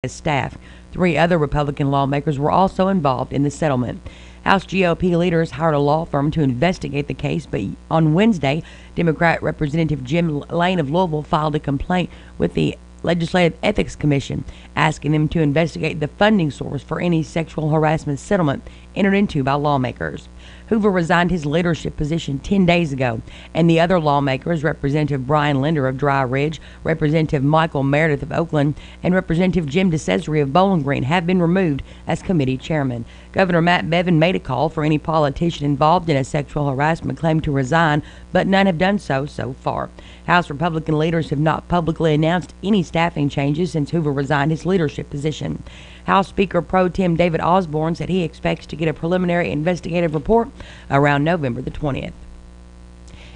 as staff. 3 other Republican lawmakers were also involved in the settlement. House GOP leaders hired a law firm to investigate the case, but on Wednesday, Democrat Representative Jim Lane of Louisville filed a complaint with the Legislative Ethics Commission, asking them to investigate the funding source for any sexual harassment settlement entered into by lawmakers. Hoover resigned his leadership position 10 days ago, and the other lawmakers, Representative Brian Linder of Dry Ridge, Representative Michael Meredith of Oakland, and Representative Jim DeCesare of Bowling Green, have been removed as committee chairman. Governor Matt Bevin made a call for any politician involved in a sexual harassment claim to resign, but none have done so far. House Republican leaders have not publicly announced any staffing changes since Hoover resigned his leadership position. House Speaker Pro Tem David Osborne said he expects to get a preliminary investigative report around November the 20th.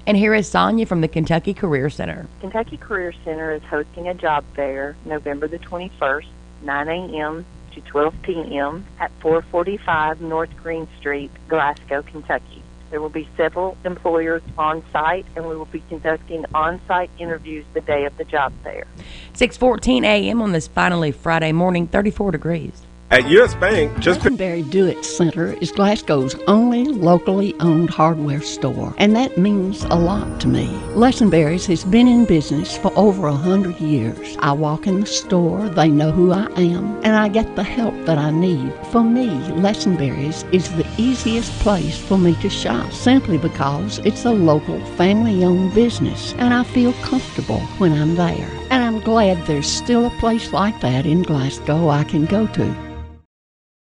And here is Sonia from the Kentucky Career Center. Kentucky Career Center is hosting a job fair November the 21st, 9 a.m. to 12 p.m. at 445 North Green Street, Glasgow, Kentucky. There will be several employers on site, and we will be conducting on-site interviews the day of the job fair. 6:14 a.m. on this finally Friday morning, 34 degrees. At U.S. Bank, Lesenberry Do-It Center is Glasgow's only locally owned hardware store, and that means a lot to me. Lesenberry's has been in business for over 100 years. I walk in the store, they know who I am, and I get the help that I need. For me, Lesenberry's is the easiest place for me to shop, simply because it's a local family-owned business, and I feel comfortable when I'm there. And I'm glad there's still a place like that in Glasgow I can go to.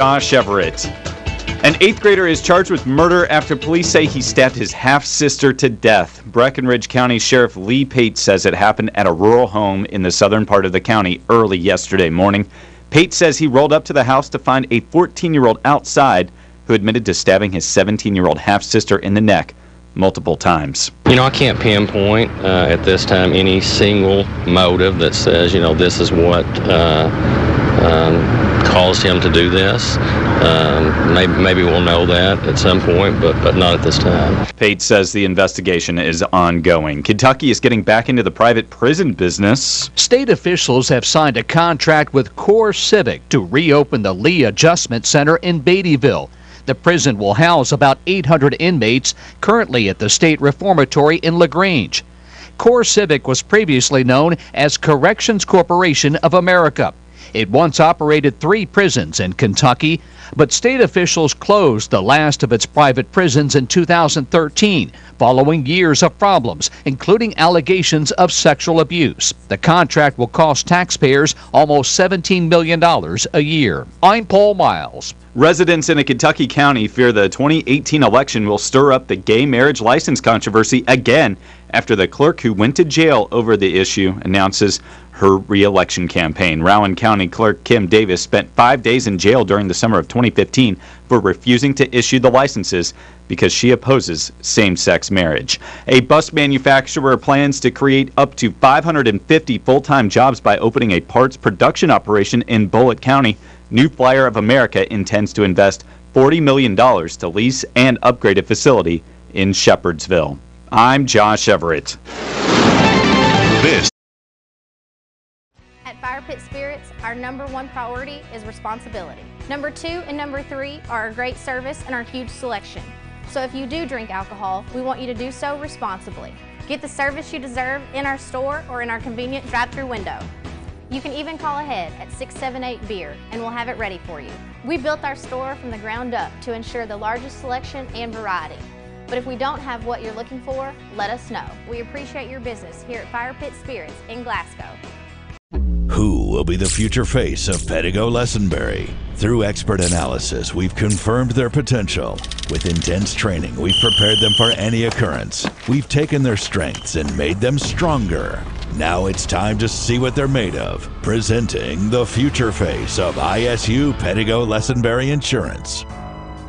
Josh Everett. An 8th grader is charged with murder after police say he stabbed his half-sister to death. Breckinridge County Sheriff Lee Pate says it happened at a rural home in the southern part of the county early yesterday morning. Pate says he rolled up to the house to find a 14-year-old outside who admitted to stabbing his 17-year-old half-sister in the neck multiple times. I can't pinpoint at this time any single motive that says, this is what caused him to do this. Maybe we'll know that at some point, but not at this time. Pate says the investigation is ongoing. Kentucky is getting back into the private prison business. State officials have signed a contract with CoreCivic to reopen the Lee Adjustment Center in Beattyville. The prison will house about 800 inmates currently at the State Reformatory in LaGrange. CoreCivic was previously known as Corrections Corporation of America. It once operated 3 prisons in Kentucky, but state officials closed the last of its private prisons in 2013, following years of problems, including allegations of sexual abuse. The contract will cost taxpayers almost $17 million a year. I'm Paul Miles. Residents in a Kentucky county fear the 2018 election will stir up the gay marriage license controversy again after the clerk who went to jail over the issue announces her re-election campaign. Rowan County Clerk Kim Davis spent 5 days in jail during the summer of 2015 for refusing to issue the licenses because she opposes same-sex marriage. A bus manufacturer plans to create up to 550 full-time jobs by opening a parts production operation in Bullitt County. New Flyer of America intends to invest $40 million to lease and upgrade a facility in Shepherdsville. I'm Josh Everett. This At Fire Pit Spirits, our #1 priority is responsibility. Number 2 and number 3 are our great service and our huge selection. So if you do drink alcohol, we want you to do so responsibly. Get the service you deserve in our store or in our convenient drive-through window. You can even call ahead at 678-BEER and we'll have it ready for you. We built our store from the ground up to ensure the largest selection and variety. But if we don't have what you're looking for, let us know. We appreciate your business here at Fire Pit Spirits in Glasgow. Who will be the future face of Pettigo Lesenberry? Through expert analysis, we've confirmed their potential. With intense training, we've prepared them for any occurrence. We've taken their strengths and made them stronger. Now it's time to see what they're made of. Presenting the future face of ISU Pettigo Lesenberry Insurance.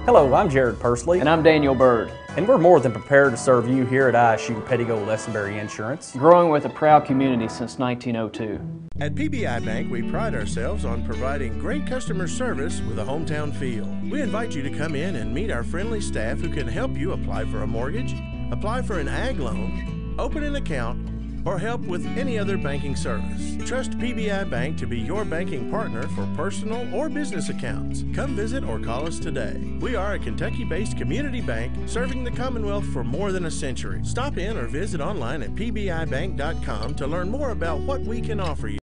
Hello, I'm Jared Pursley. And I'm Daniel Bird. And we're more than prepared to serve you here at ISU Pettigo Lesenberry Insurance. Growing with a proud community since 1902. At PBI Bank, we pride ourselves on providing great customer service with a hometown feel. We invite you to come in and meet our friendly staff who can help you apply for a mortgage, apply for an ag loan, open an account, or help with any other banking service. Trust PBI Bank to be your banking partner for personal or business accounts. Come visit or call us today. We are a Kentucky-based community bank serving the Commonwealth for more than a century. Stop in or visit online at pbibank.com to learn more about what we can offer you.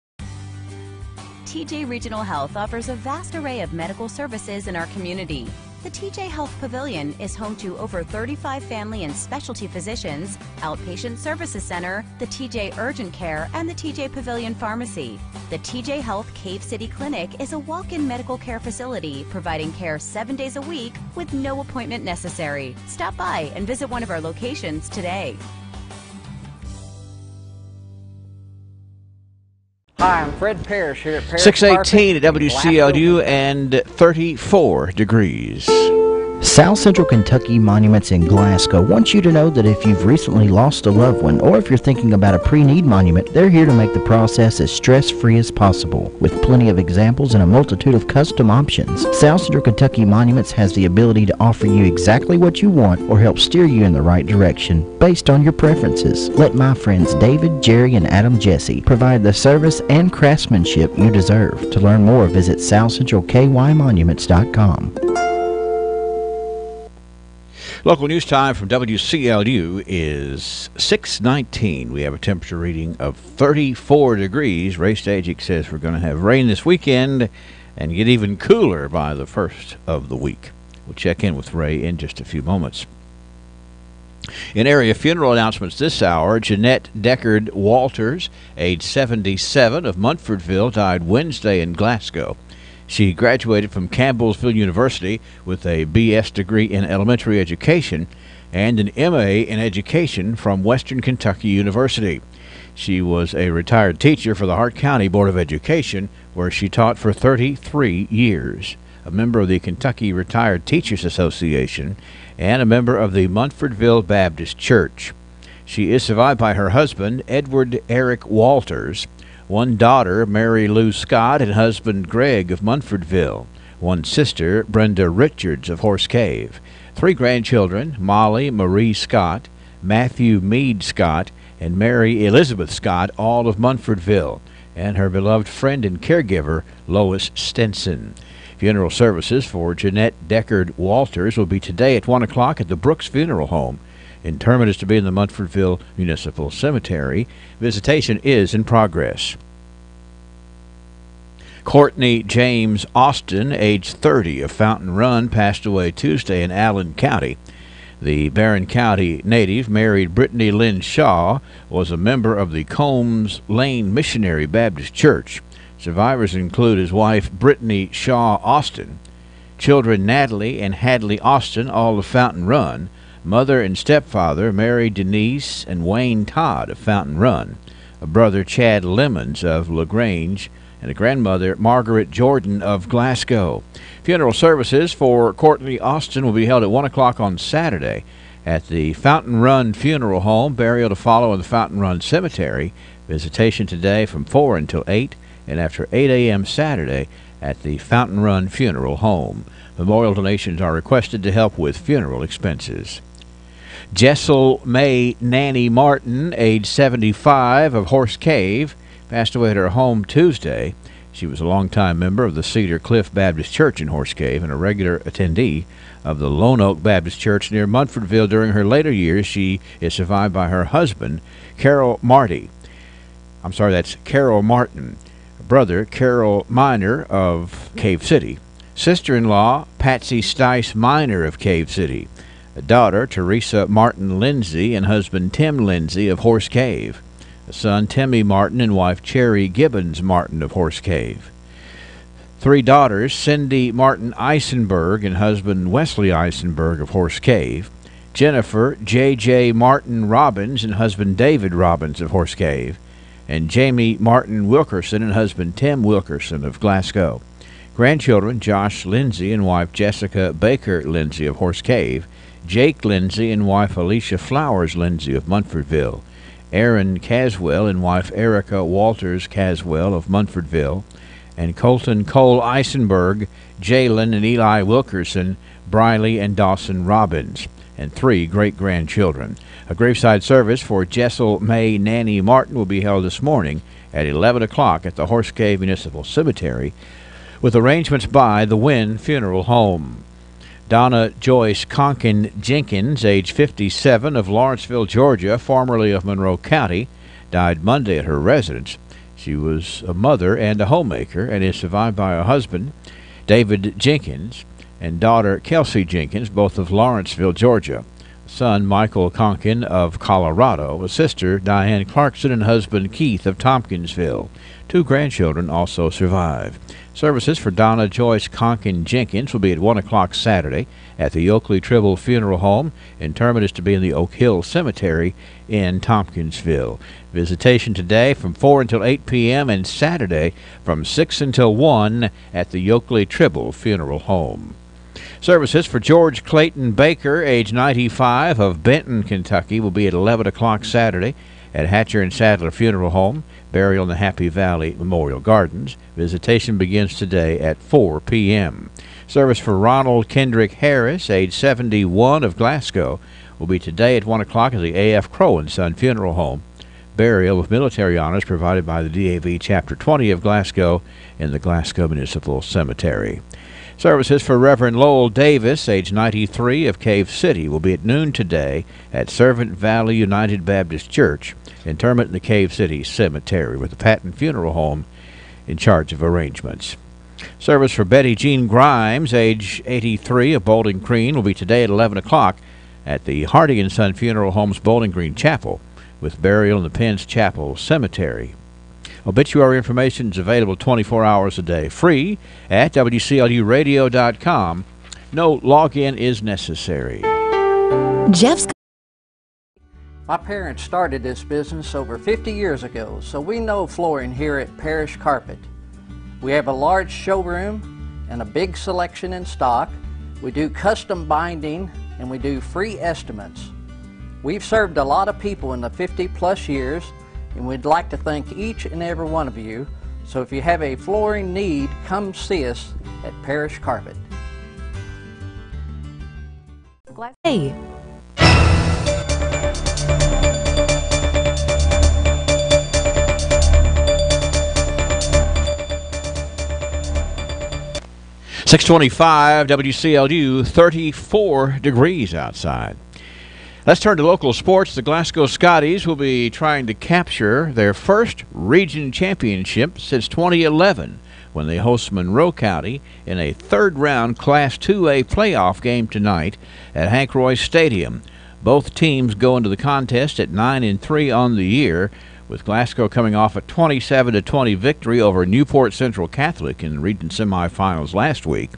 TJ Regional Health offers a vast array of medical services in our community. The TJ Health Pavilion is home to over 35 family and specialty physicians, outpatient services center, the TJ Urgent Care, and the TJ Pavilion Pharmacy. The TJ Health Cave City Clinic is a walk-in medical care facility providing care 7 days a week with no appointment necessary. Stop by and visit one of our locations today. Hi, I'm Fred Parrish here at Parrish 618 at Carpet in WCLU and 34 degrees. South Central Kentucky Monuments in Glasgow wants you to know that if you've recently lost a loved one or if you're thinking about a pre-need monument, they're here to make the process as stress-free as possible. With plenty of examples and a multitude of custom options, South Central Kentucky Monuments has the ability to offer you exactly what you want or help steer you in the right direction based on your preferences. Let my friends David, Jerry, and Adam Jesse provide the service and craftsmanship you deserve. To learn more, visit southcentralkymonuments.com. Local news time from WCLU is 6:19. We have a temperature reading of 34 degrees. Ray Stajic says we're going to have rain this weekend and get even cooler by the first of the week. We'll check in with Ray in just a few moments. In area funeral announcements this hour, Jeanette Deckard Walters, age 77, of Munfordville, died Wednesday in Glasgow. She graduated from Campbellsville University with a B.S. degree in elementary education and an M.A. in education from Western Kentucky University. She was a retired teacher for the Hart County Board of Education, where she taught for 33 years, a member of the Kentucky Retired Teachers Association, and a member of the Munfordville Baptist Church. She is survived by her husband, Edward Eric Walters, one daughter, Mary Lou Scott, and husband Greg of Munfordville, one sister, Brenda Richards of Horse Cave, three grandchildren, Molly Marie Scott, Matthew Meade Scott, and Mary Elizabeth Scott, all of Munfordville, and her beloved friend and caregiver, Lois Stinson. Funeral services for Jeanette Deckard Walters will be today at 1 o'clock at the Brooks Funeral Home. Interment is to be in the Munfordville Municipal Cemetery. Visitation is in progress. Courtney James Austin, age 30, of Fountain Run, passed away Tuesday in Allen County. The Barron County native married Brittany Lynn Shaw, was a member of the Combs Lane Missionary Baptist Church. Survivors include his wife Brittany Shaw Austin, children Natalie and Hadley Austin, all of Fountain Run, mother and stepfather Mary Denise and Wayne Todd of Fountain Run, a brother Chad Lemons of LaGrange, and a grandmother Margaret Jordan of Glasgow. Funeral services for Courtney Austin will be held at 1 o'clock on Saturday at the Fountain Run Funeral Home. Burial to follow in the Fountain Run Cemetery. Visitation today from 4 until 8, and after 8 a.m. Saturday at the Fountain Run Funeral Home. Memorial donations are requested to help with funeral expenses. Jessel May Nanny Martin, age 75, of Horse Cave, passed away at her home Tuesday. She was a longtime member of the Cedar Cliff Baptist Church in Horse Cave and a regular attendee of the Lone Oak Baptist Church near Munfordville. During her later years, she is survived by her husband, Carol Martin. Brother, Carol Miner of Cave City. Sister-in-law, Patsy Stice Miner of Cave City. A daughter, Teresa Martin Lindsay, and husband Tim Lindsay of Horse Cave. A son, Timmy Martin, and wife Cherry Gibbons Martin of Horse Cave. Three daughters, Cindy Martin Eisenberg and husband Wesley Eisenberg of Horse Cave. Jennifer J.J. Martin Robbins and husband David Robbins of Horse Cave. And Jamie Martin Wilkerson and husband Tim Wilkerson of Glasgow. Grandchildren, Josh Lindsay and wife Jessica Baker Lindsay of Horse Cave. Jake Lindsay and wife Alicia Flowers Lindsay of Munfordville. Aaron Caswell and wife Erica Walters Caswell of Munfordville. And Colton Cole Eisenberg, Jalen and Eli Wilkerson, Briley and Dawson Robbins. and 3 great-grandchildren. A graveside service for Jessel May Nanny Martin will be held this morning at 11 o'clock at the Horse Cave Municipal Cemetery, with arrangements by the Wynn Funeral Home. Donna Joyce Conkin Jenkins, age 57, of Lawrenceville, Georgia, formerly of Monroe County, died Monday at her residence. She was a mother and a homemaker and is survived by her husband, David Jenkins, and daughter Kelsey Jenkins, both of Lawrenceville, Georgia. Son Michael Conkin of Colorado, a sister Diane Clarkson, and husband Keith of Tompkinsville. 2 grandchildren also survive. Services for Donna Joyce Conkin Jenkins will be at 1 o'clock Saturday at the Oakley Tribble Funeral Home. Interment is to be in the Oak Hill Cemetery in Tompkinsville. Visitation today from 4 until 8 p.m. and Saturday from 6 until 1 at the Oakley Tribble Funeral Home. Services for George Clayton Baker, age 95, of Benton, Kentucky, will be at 11 o'clock Saturday at Hatcher and Sadler Funeral Home. Burial in the Happy Valley Memorial Gardens. Visitation begins today at 4 p.m. Service for Ronald Kendrick Harris, age 71, of Glasgow, will be today at 1 o'clock at the A.F. Crow and Son Funeral Home. Burial with military honors provided by the DAV Chapter 20 of Glasgow in the Glasgow Municipal Cemetery. Services for Reverend Lowell Davis, age 93, of Cave City, will be at noon today at Servant Valley United Baptist Church. Interment in the Cave City Cemetery, with the Patton Funeral Home in charge of arrangements. Service for Betty Jean Grimes, age 83, of Bowling Green, will be today at 11 o'clock at the Hardy and Son Funeral Home's Bowling Green Chapel, with burial in the Penn's Chapel Cemetery. Obituary information is available 24 hours a day, free at WCLUradio.com. No login is necessary. Jeff's. My parents started this business over 50 years ago, so we know flooring here at Parish Carpet. We have a large showroom and a big selection in stock. We do custom binding and we do free estimates. We've served a lot of people in the 50-plus years, and we'd like to thank each and every one of you. So if you have a flooring need, come see us at Parish Carpet. Hey. .625 WCLU, 34 degrees outside. Let's turn to local sports. The Glasgow Scotties will be trying to capture their first region championship since 2011, when they host Monroe County in a third-round Class 2A playoff game tonight at Hank Roy Stadium. Both teams go into the contest at 9-3 on the year, with Glasgow coming off a 27-20 victory over Newport Central Catholic in the region semifinals last week.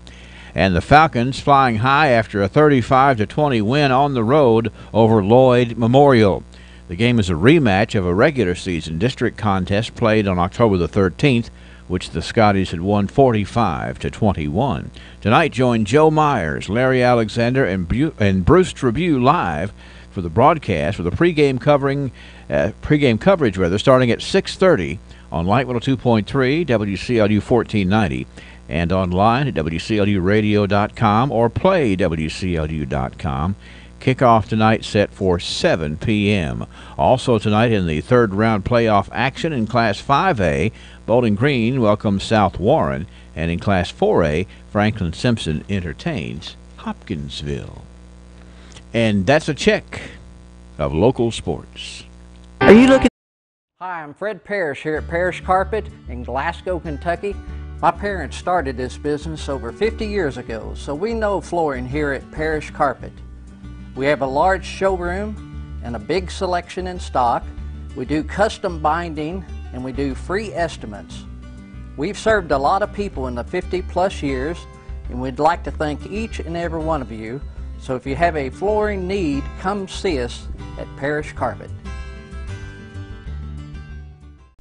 And the Falcons flying high after a 35-20 win on the road over Lloyd Memorial. The game is a rematch of a regular season district contest played on October the 13th, which the Scotties had won 45-21. Tonight, join Joe Myers, Larry Alexander, and Bruce Tribune live for the broadcast with a pregame coverage starting at 6:30 on Light 102.3 WCLU 1490. And online at WCLUradio.com or playwclu.com. Kickoff tonight set for 7 p.m. Also tonight in the third-round playoff action in Class 5A, Bowling Green welcomes South Warren, and in Class 4A, Franklin Simpson entertains Hopkinsville. And that's a check of local sports. Are you looking? Hi, I'm Fred Parrish here at Parish Carpet in Glasgow, Kentucky. My parents started this business over 50 years ago, so we know flooring here at Parish Carpet. We have a large showroom and a big selection in stock. We do custom binding and we do free estimates. We've served a lot of people in the 50-plus years, and we'd like to thank each and every one of you. So if you have a flooring need, come see us at Parish Carpet.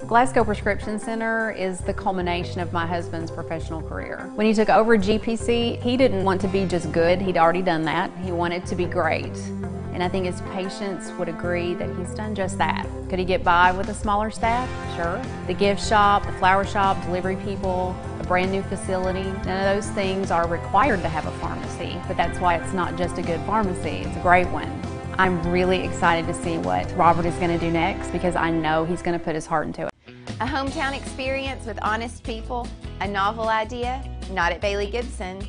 Glasgow Prescription Center is the culmination of my husband's professional career. When he took over GPC, he didn't want to be just good. He'd already done that. He wanted to be great. And I think his patients would agree that he's done just that. Could he get by with a smaller staff? Sure. The gift shop, the flower shop, delivery people, a brand new facility, none of those things are required to have a pharmacy, but that's why it's not just a good pharmacy, it's a great one. I'm really excited to see what Robert is going to do next because I know he's going to put his heart into it. A hometown experience with honest people, a novel idea, not at Bailey Gibson.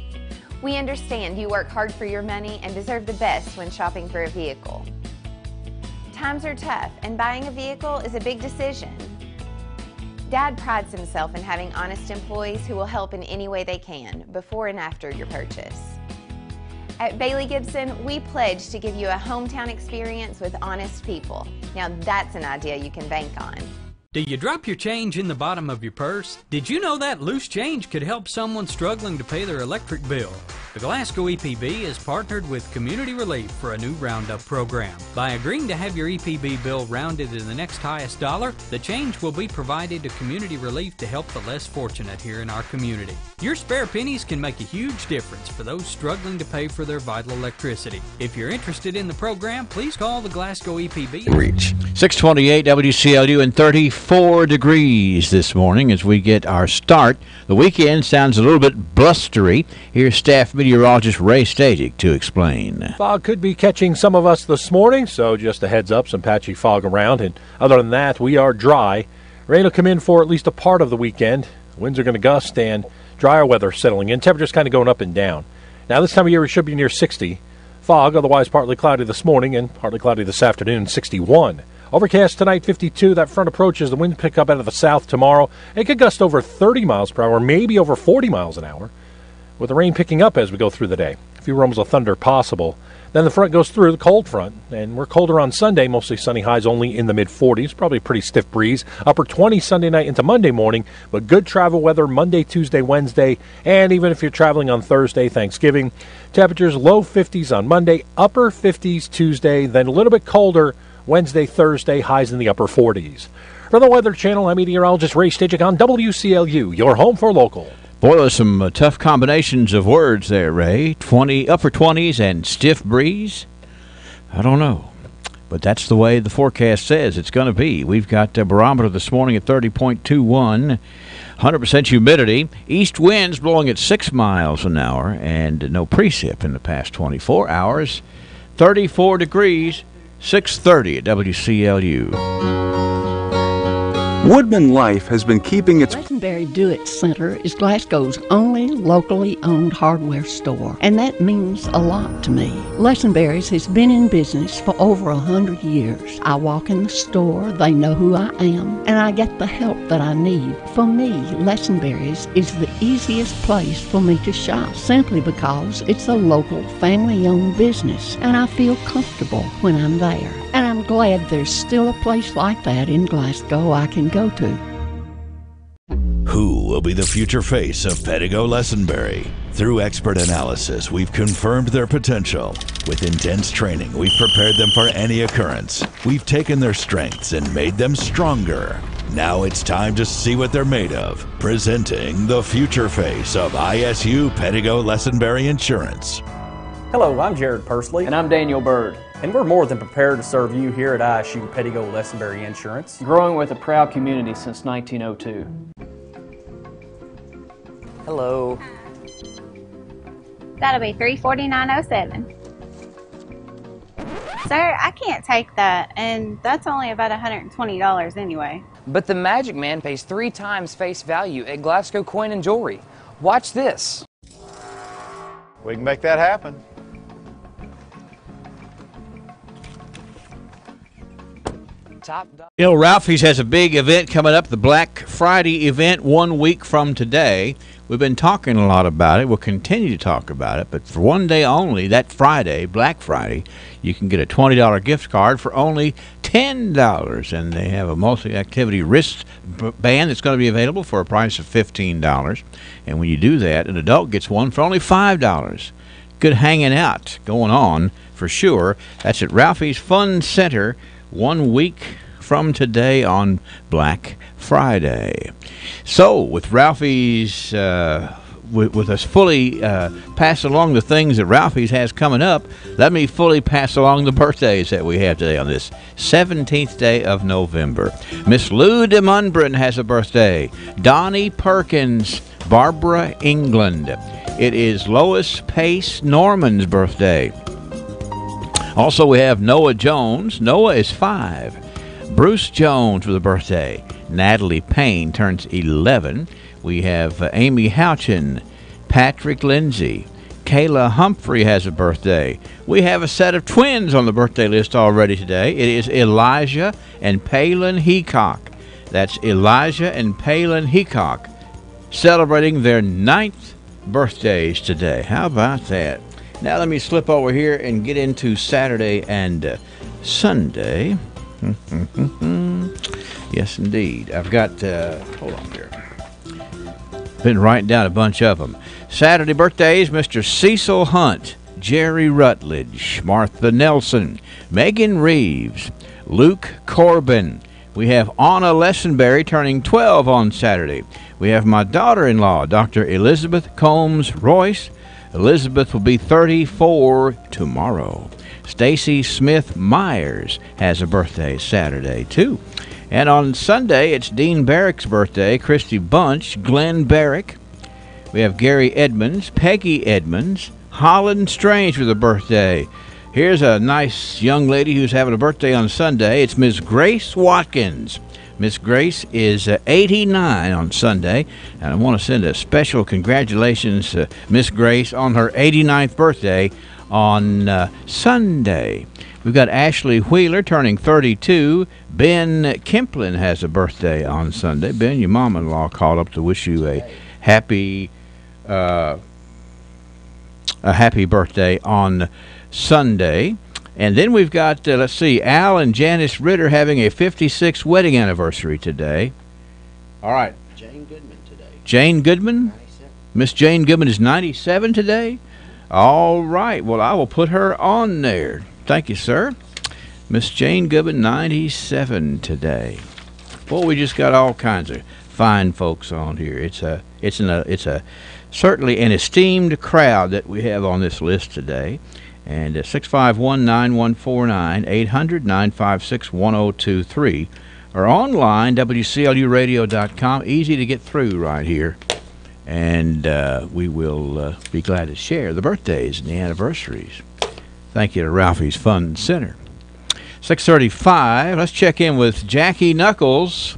We understand you work hard for your money and deserve the best when shopping for a vehicle. Times are tough and buying a vehicle is a big decision. Dad prides himself in having honest employees who will help in any way they can before and after your purchase. At Bailey Gibson, we pledge to give you a hometown experience with honest people. Now that's an idea you can bank on. Do you drop your change in the bottom of your purse? Did you know that loose change could help someone struggling to pay their electric bill? The Glasgow EPB has partnered with Community Relief for a new roundup program. By agreeing to have your EPB bill rounded to the next highest dollar, the change will be provided to Community Relief to help the less fortunate here in our community. Your spare pennies can make a huge difference for those struggling to pay for their vital electricity. If you're interested in the program, please call the Glasgow EPB. Reach 628 WCLU and 34 degrees this morning as we get our start. The weekend sounds a little bit blustery. Here's staff meteorologist Ray Stajic to explain. Fog could be catching some of us this morning, so just a heads up, some patchy fog around. And other than that, we are dry. Rain will come in for at least a part of the weekend. Winds are going to gust and drier weather settling in. Temperatures kind of going up and down. Now, this time of year, we should be near 60. Fog, otherwise partly cloudy this morning and partly cloudy this afternoon, 61. Overcast tonight, 52. That front approaches. The wind pick up out of the south tomorrow. It could gust over 30 miles per hour, maybe over 40 miles an hour, with the rain picking up as we go through the day. A few rumbles of thunder possible. Then the front goes through, the cold front, and we're colder on Sunday, mostly sunny, highs only in the mid-40s, probably a pretty stiff breeze. Upper 20s Sunday night into Monday morning, but good travel weather Monday, Tuesday, Wednesday, and even if you're traveling on Thursday, Thanksgiving. Temperatures low 50s on Monday, upper 50s Tuesday, then a little bit colder Wednesday, Thursday, highs in the upper 40s. From the Weather Channel, I'm meteorologist Ray Stajic on WCLU, your home for local. Boy, there's some tough combinations of words there, Ray. Upper 20s and stiff breeze. I don't know, but that's the way the forecast says it's going to be. We've got a barometer this morning at 30.21, 100% humidity. East winds blowing at 6 miles an hour, and no precip in the past 24 hours. 34 degrees, 6:30 at WCLU. Woodman Life has been keeping its... Lesenberry Do-It Center is Glasgow's only locally owned hardware store, and that means a lot to me. Lesenberry's has been in business for over 100 years. I walk in the store, they know who I am, and I get the help that I need. For me, Lesenberry's is the easiest place for me to shop, simply because it's a local, family-owned business, and I feel comfortable when I'm there. And I'm glad there's still a place like that in Glasgow I can go to. Who will be the future face of Pedigo Lesenberry? Through expert analysis, we've confirmed their potential. With intense training, we've prepared them for any occurrence. We've taken their strengths and made them stronger. Now it's time to see what they're made of. Presenting the future face of ISU Pedigo Lesenberry Insurance. Hello, I'm Jared Pursley. And I'm Daniel Bird. And we're more than prepared to serve you here at ISU Pedigo Lesenberry Insurance. Growing with a proud community since 1902. Hello. That'll be $349.07. Sir, I can't take that, and that's only about $120 anyway. But the Magic Man pays 3 times face value at Glasgow Coin and Jewelry. Watch this. We can make that happen. You know, Ralphie's has a big event coming up, the Black Friday event 1 week from today. We've been talking a lot about it. We'll continue to talk about it. But for one day only, that Friday, Black Friday, you can get a $20 gift card for only $10. And they have a multi-activity wristband that's going to be available for a price of $15. And when you do that, an adult gets one for only $5. Good hanging out going on for sure. That's at Ralphie's Fun Center 1 week from today on Black Friday. So with Ralphie's with us fully pass along the things that Ralphie's has coming up, let me fully pass along the birthdays that we have today on this 17th day of November. Miss Lou de Munbrin has a birthday. Donnie Perkins, Barbara England. It is Lois Pace Norman's birthday. Also, we have Noah Jones. Noah is 5. Bruce Jones with a birthday. Natalie Payne turns 11. We have Amy Houchin, Patrick Lindsay. Kayla Humphrey has a birthday. We have a set of twins on the birthday list already today. It is Elijah and Palin Heacock. That's Elijah and Palin Heacock celebrating their 9th birthdays today. How about that? Now let me slip over here and get into Saturday and Sunday. Yes, indeed. I've got, hold on here. Been writing down a bunch of them. Saturday birthdays, Mr. Cecil Hunt, Jerry Rutledge, Martha Nelson, Megan Reeves, Luke Corbin. We have Anna Lessenberry turning 12 on Saturday. We have my daughter-in-law, Dr. Elizabeth Combs Royce. Elizabeth will be 34 tomorrow. Stacy Smith Myers has a birthday Saturday, too. And on Sunday, it's Dean Barrick's birthday, Christy Bunch, Glenn Barrick. We have Gary Edmonds, Peggy Edmonds, Holland Strange with a birthday. Here's a nice young lady who's having a birthday on Sunday. It's Miss Grace Watkins. Miss Grace is 89 on Sunday, and I want to send a special congratulations to Miss Grace on her 89th birthday on Sunday. We've got Ashley Wheeler turning 32. Ben Kemplin has a birthday on Sunday. Ben, your mom-in-law called up to wish you a happy birthday on Sunday. And then we've got, let's see, Al and Janice Ritter having a 56th wedding anniversary today. All right. Jane Goodman today. Jane Goodman? 97. Miss Jane Goodman is 97 today? All right. Well, I will put her on there. Thank you, sir. Miss Jane Goodman, 97 today. Boy, we just got all kinds of fine folks on here. It's a certainly an esteemed crowd that we have on this list today. And 651-9149, 800-956-1023, or online, WCLUradio.com. Easy to get through right here. And we will be glad to share the birthdays and the anniversaries. Thank you to Ralphie's Fun Center. 6:35. Let's check in with Jackie Knuckles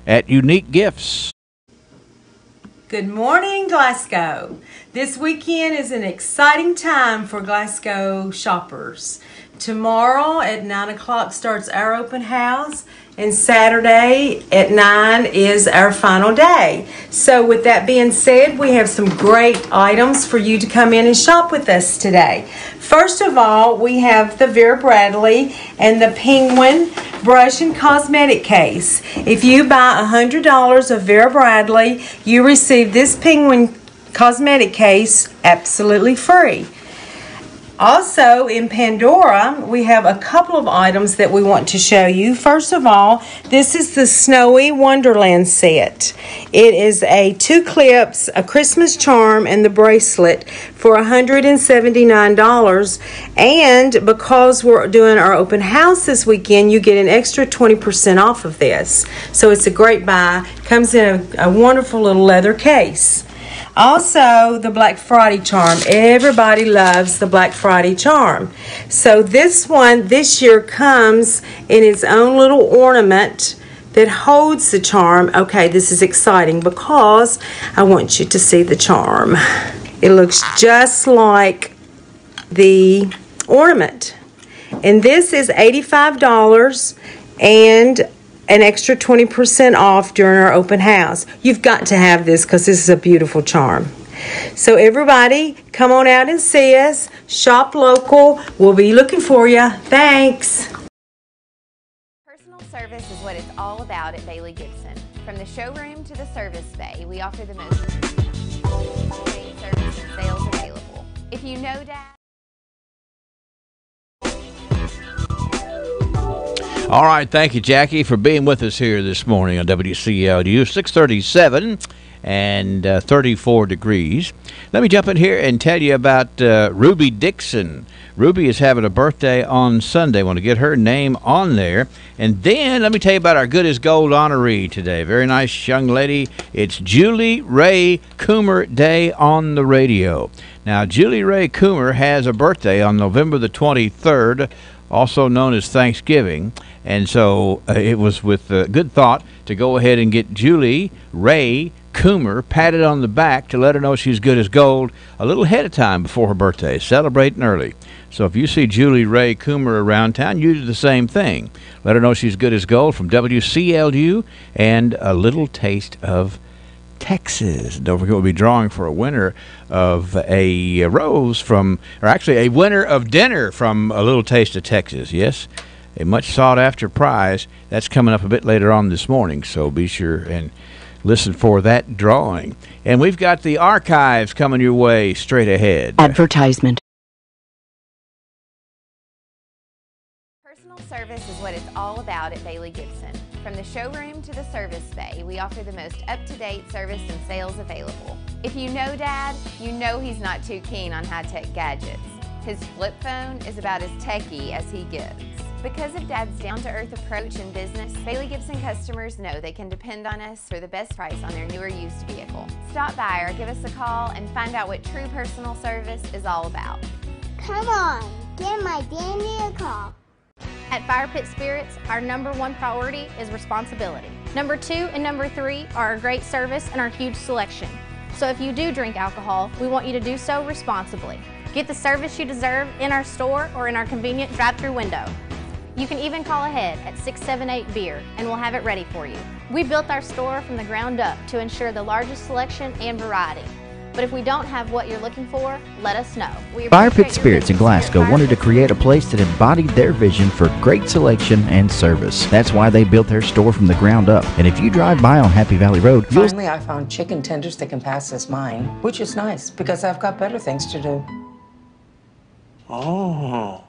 at Unique Gifts. Good morning, Glasgow. This weekend is an exciting time for Glasgow shoppers. Tomorrow at 9 o'clock starts our open house, and Saturday at 9 is our final day. So with that being said, we have some great items for you to come in and shop with us today. First of all, we have the Vera Bradley and the Penguin brush and cosmetic case. If you buy $100 of Vera Bradley, you receive this Penguin cosmetic case absolutely free. Also, in Pandora, we have a couple of items that we want to show you. First of all, this is the Snowy Wonderland set. It is 2 clips, a Christmas charm, and the bracelet for $179. And because we're doing our open house this weekend, you get an extra 20% off of this. So it's a great buy. Comes in a wonderful little leather case. Also, the Black Friday charm. Everybody loves the Black Friday charm. So this one this year comes in its own little ornament that holds the charm. Okay, this is exciting because I want you to see the charm. It looks just like the ornament. And this is $85 and an extra 20% off during our open house. You've got to have this because this is a beautiful charm. So everybody, come on out and see us. Shop local. We'll be looking for you. Thanks. Personal service is what it's all about at Bailey Gibson. From the showroom to the service bay, we offer the most service and sales available. If you know that. All right, thank you, Jackie, for being with us here this morning on WCLU 637. and 34 degrees. Let me jump in here and tell you about Ruby Dixon. Ruby is having a birthday on Sunday. Want to get her name on there. And then let me tell you about our Good as Gold honoree today. Very nice young lady. It's Julie Ray Coomer Day on the radio. Now, Julie Ray Coomer has a birthday on November the 23rd, also known as Thanksgiving. And so it was with good thought to go ahead and get Julie Ray Coomer patted on the back to let her know she's good as gold a little ahead of time before her birthday, celebrating early. So if you see Julie Ray Coomer around town, you do the same thing. Let her know she's good as gold from WCLU and a little taste of Texas. Don't forget, we'll be drawing for a winner of a rose from, or actually a winner of dinner from A Little Taste of Texas. Yes, a much sought after prize. That's coming up a bit later on this morning, so be sure and listen for that drawing. And we've got the archives coming your way straight ahead. Advertisement. Personal service is what it's all about at Bailey Gibson. From the showroom to the service bay, we offer the most up-to-date service and sales available. If you know Dad, you know he's not too keen on high-tech gadgets. His flip phone is about as techy as he gets. Because of Dad's down-to-earth approach in business, Bailey Gibson customers know they can depend on us for the best price on their newer used vehicle. Stop by or give us a call and find out what true personal service is all about. Come on, give my dandy a call. At Fire Pit Spirits, our #1 priority is responsibility. Number 2 and number 3 are our great service and our huge selection. So if you do drink alcohol, we want you to do so responsibly. Get the service you deserve in our store or in our convenient drive-through window. You can even call ahead at 678-BEER and we'll have it ready for you. We built our store from the ground up to ensure the largest selection and variety. But if we don't have what you're looking for, let us know. Fire Pit Spirits in Glasgow wanted to create a place that embodied their vision for great selection and service. That's why they built their store from the ground up. And if you drive by on Happy Valley Road, finally I found chicken tenders that can pass as mine, which is nice because I've got better things to do. Oh.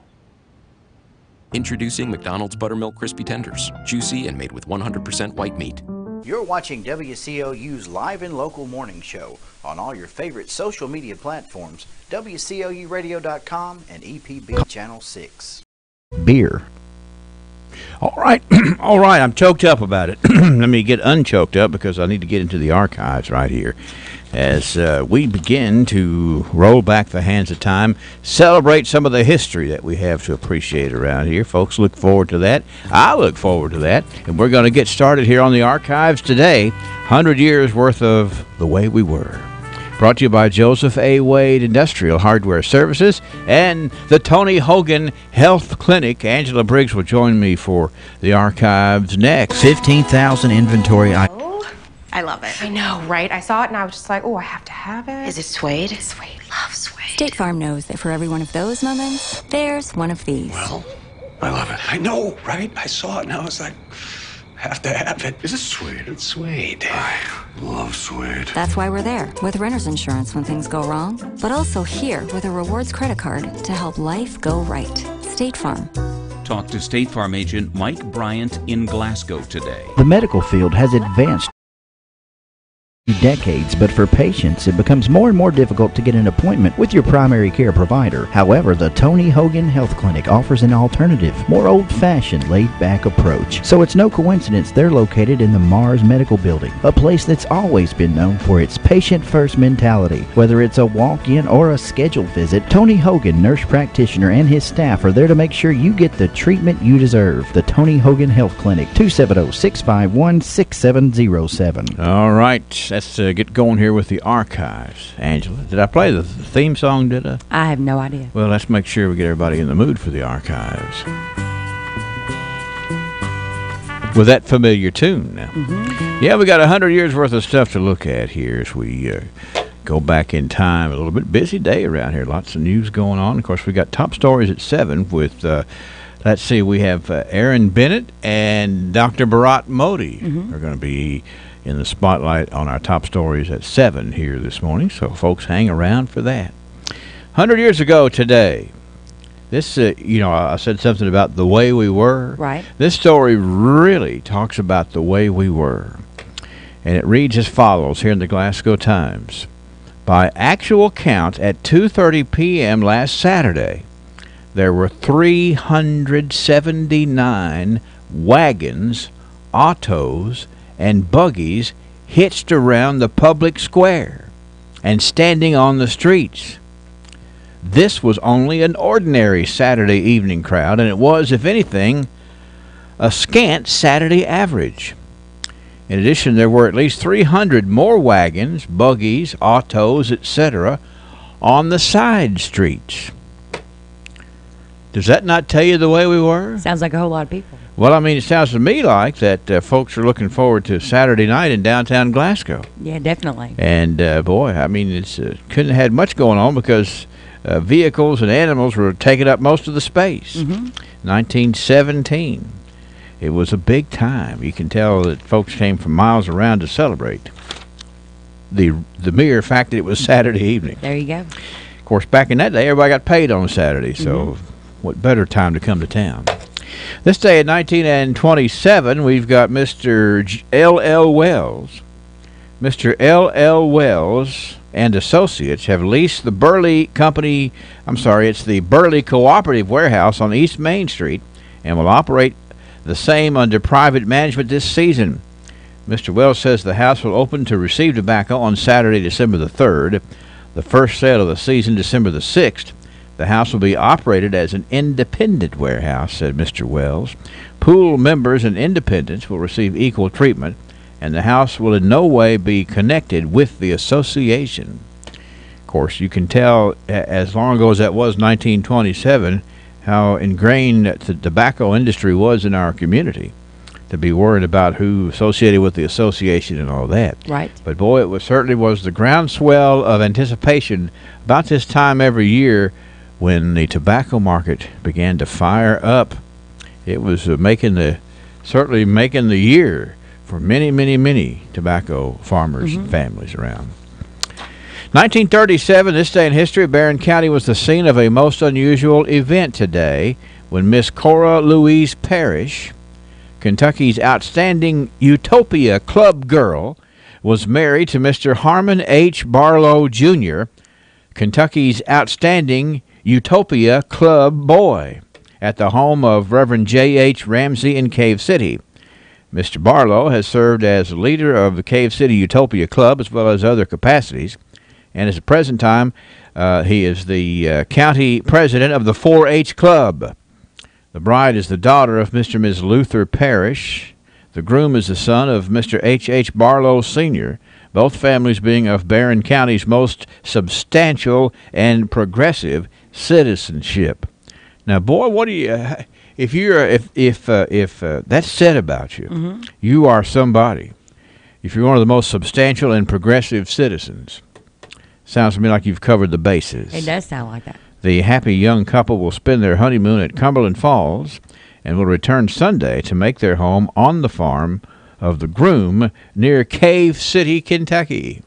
Introducing McDonald's Buttermilk Crispy Tenders, juicy and made with 100% white meat. You're watching WCLU's Live and Local Morning Show on all your favorite social media platforms, WCLUradio.com and EPB Channel 6. Beer. All right, all right, I'm choked up about it. Let me get unchoked up because I need to get into the archives right here. As we begin to roll back the hands of time, celebrate some of the history that we have to appreciate around here. Folks look forward to that. I look forward to that. And we're going to get started here on the archives today. 100 years worth of The Way We Were. Brought to you by Joseph A. Wade Industrial Hardware Services and the Tony Hogan Health Clinic. Angela Briggs will join me for the archives next. 15,000 inventory items. I love it. I know, right? I saw it and I was just like, oh, I have to have it. Is it suede? Suede. Love suede. State Farm knows that for every one of those moments, there's one of these. Well, I love it. I know, right? I saw it and I was like, have to have it. Is it suede? It's suede. I love suede. That's why we're there with renter's insurance when things go wrong, but also here with a rewards credit card to help life go right. State Farm. Talk to State Farm agent Mike Bryant in Glasgow today. The medical field has advanced decades, but for patients it becomes more and more difficult to get an appointment with your primary care provider. However, the Tony Hogan Health Clinic offers an alternative, more old-fashioned, laid-back approach. So it's no coincidence they're located in the Mars Medical Building, a place that's always been known for its patient-first mentality. Whether it's a walk-in or a scheduled visit, Tony Hogan, nurse practitioner, and his staff are there to make sure you get the treatment you deserve. The Tony Hogan Health Clinic, 270-651-6707. All right. Let's get going here with the archives. Angela, did I play the theme song, did I? I have no idea. Well, let's make sure we get everybody in the mood for the archives. With that familiar tune now. Mm-hmm. Yeah, we got 100 years worth of stuff to look at here as we go back in time a little bit. Busy day around here. Lots of news going on. Of course, we got top stories at 7 with... let's see, we have Aaron Bennett and Dr. Bharat Modi are going to be in the spotlight on our top stories at 7 here this morning, so folks hang around for that. 100 years ago today, this, I said something about the way we were. Right. This story really talks about the way we were. And it reads as follows here in the Glasgow Times. By actual count, at 2:30 p.m. last Saturday, there were 379 wagons, autos, and buggies hitched around the public square and standing on the streets. This was only an ordinary Saturday evening crowd, and it was, if anything, a scant Saturday average. In addition, there were at least 300 more wagons, buggies, autos, etc. on the side streets. Does that not tell you the way we were? Sounds like a whole lot of people. Well, I mean, it sounds to me like that folks are looking forward to Saturday night in downtown Glasgow. Yeah, definitely. And, boy, I mean, it's couldn't have had much going on because vehicles and animals were taking up most of the space. 1917. It was a big time. You can tell that folks came from miles around to celebrate the mere fact that it was Saturday evening. There you go. Of course, back in that day, everybody got paid on Saturday, so what better time to come to town? This day in 1927, we've got Mr. L.L. Wells. Mr. L.L. Wells and Associates have leased the Burley Company, it's the Burley Cooperative Warehouse on East Main Street, and will operate the same under private management this season. Mr. Wells says the house will open to receive tobacco on Saturday, December the 3rd. The first sale of the season, December the 6th. The house will be operated as an independent warehouse, said Mr. Wells. Pool members and independents will receive equal treatment, and the house will in no way be connected with the association. Of course, you can tell, as long ago as that was 1927, how ingrained the tobacco industry was in our community, to be worried about who associated with the association and all that. Right. But boy, it certainly was the groundswell of anticipation about this time every year when the tobacco market began to fire up. It was certainly making the year for many, many, many tobacco farmers and families around. 1937, this day in history, Barron County was the scene of a most unusual event today when Miss Cora Louise Parrish, Kentucky's outstanding Utopia Club girl, was married to Mr. Harmon H. Barlow, Jr., Kentucky's outstanding Utopia Club boy, at the home of Reverend J.H. Ramsey in Cave City. Mr. Barlow has served as leader of the Cave City Utopia Club as well as other capacities, and at the present time, he is the county president of the 4-H Club. The bride is the daughter of Mr. and Ms. Luther Parrish. The groom is the son of Mr. H.H. Barlow, Sr., both families being of Barron County's most substantial and progressive citizenship. Now, boy, what do you... If that's said about you, you are somebody. If you're one of the most substantial and progressive citizens, sounds to me like you've covered the bases. It does sound like that. The happy young couple will spend their honeymoon at Cumberland Falls and will return Sunday to make their home on the farm of the groom near Cave City, Kentucky.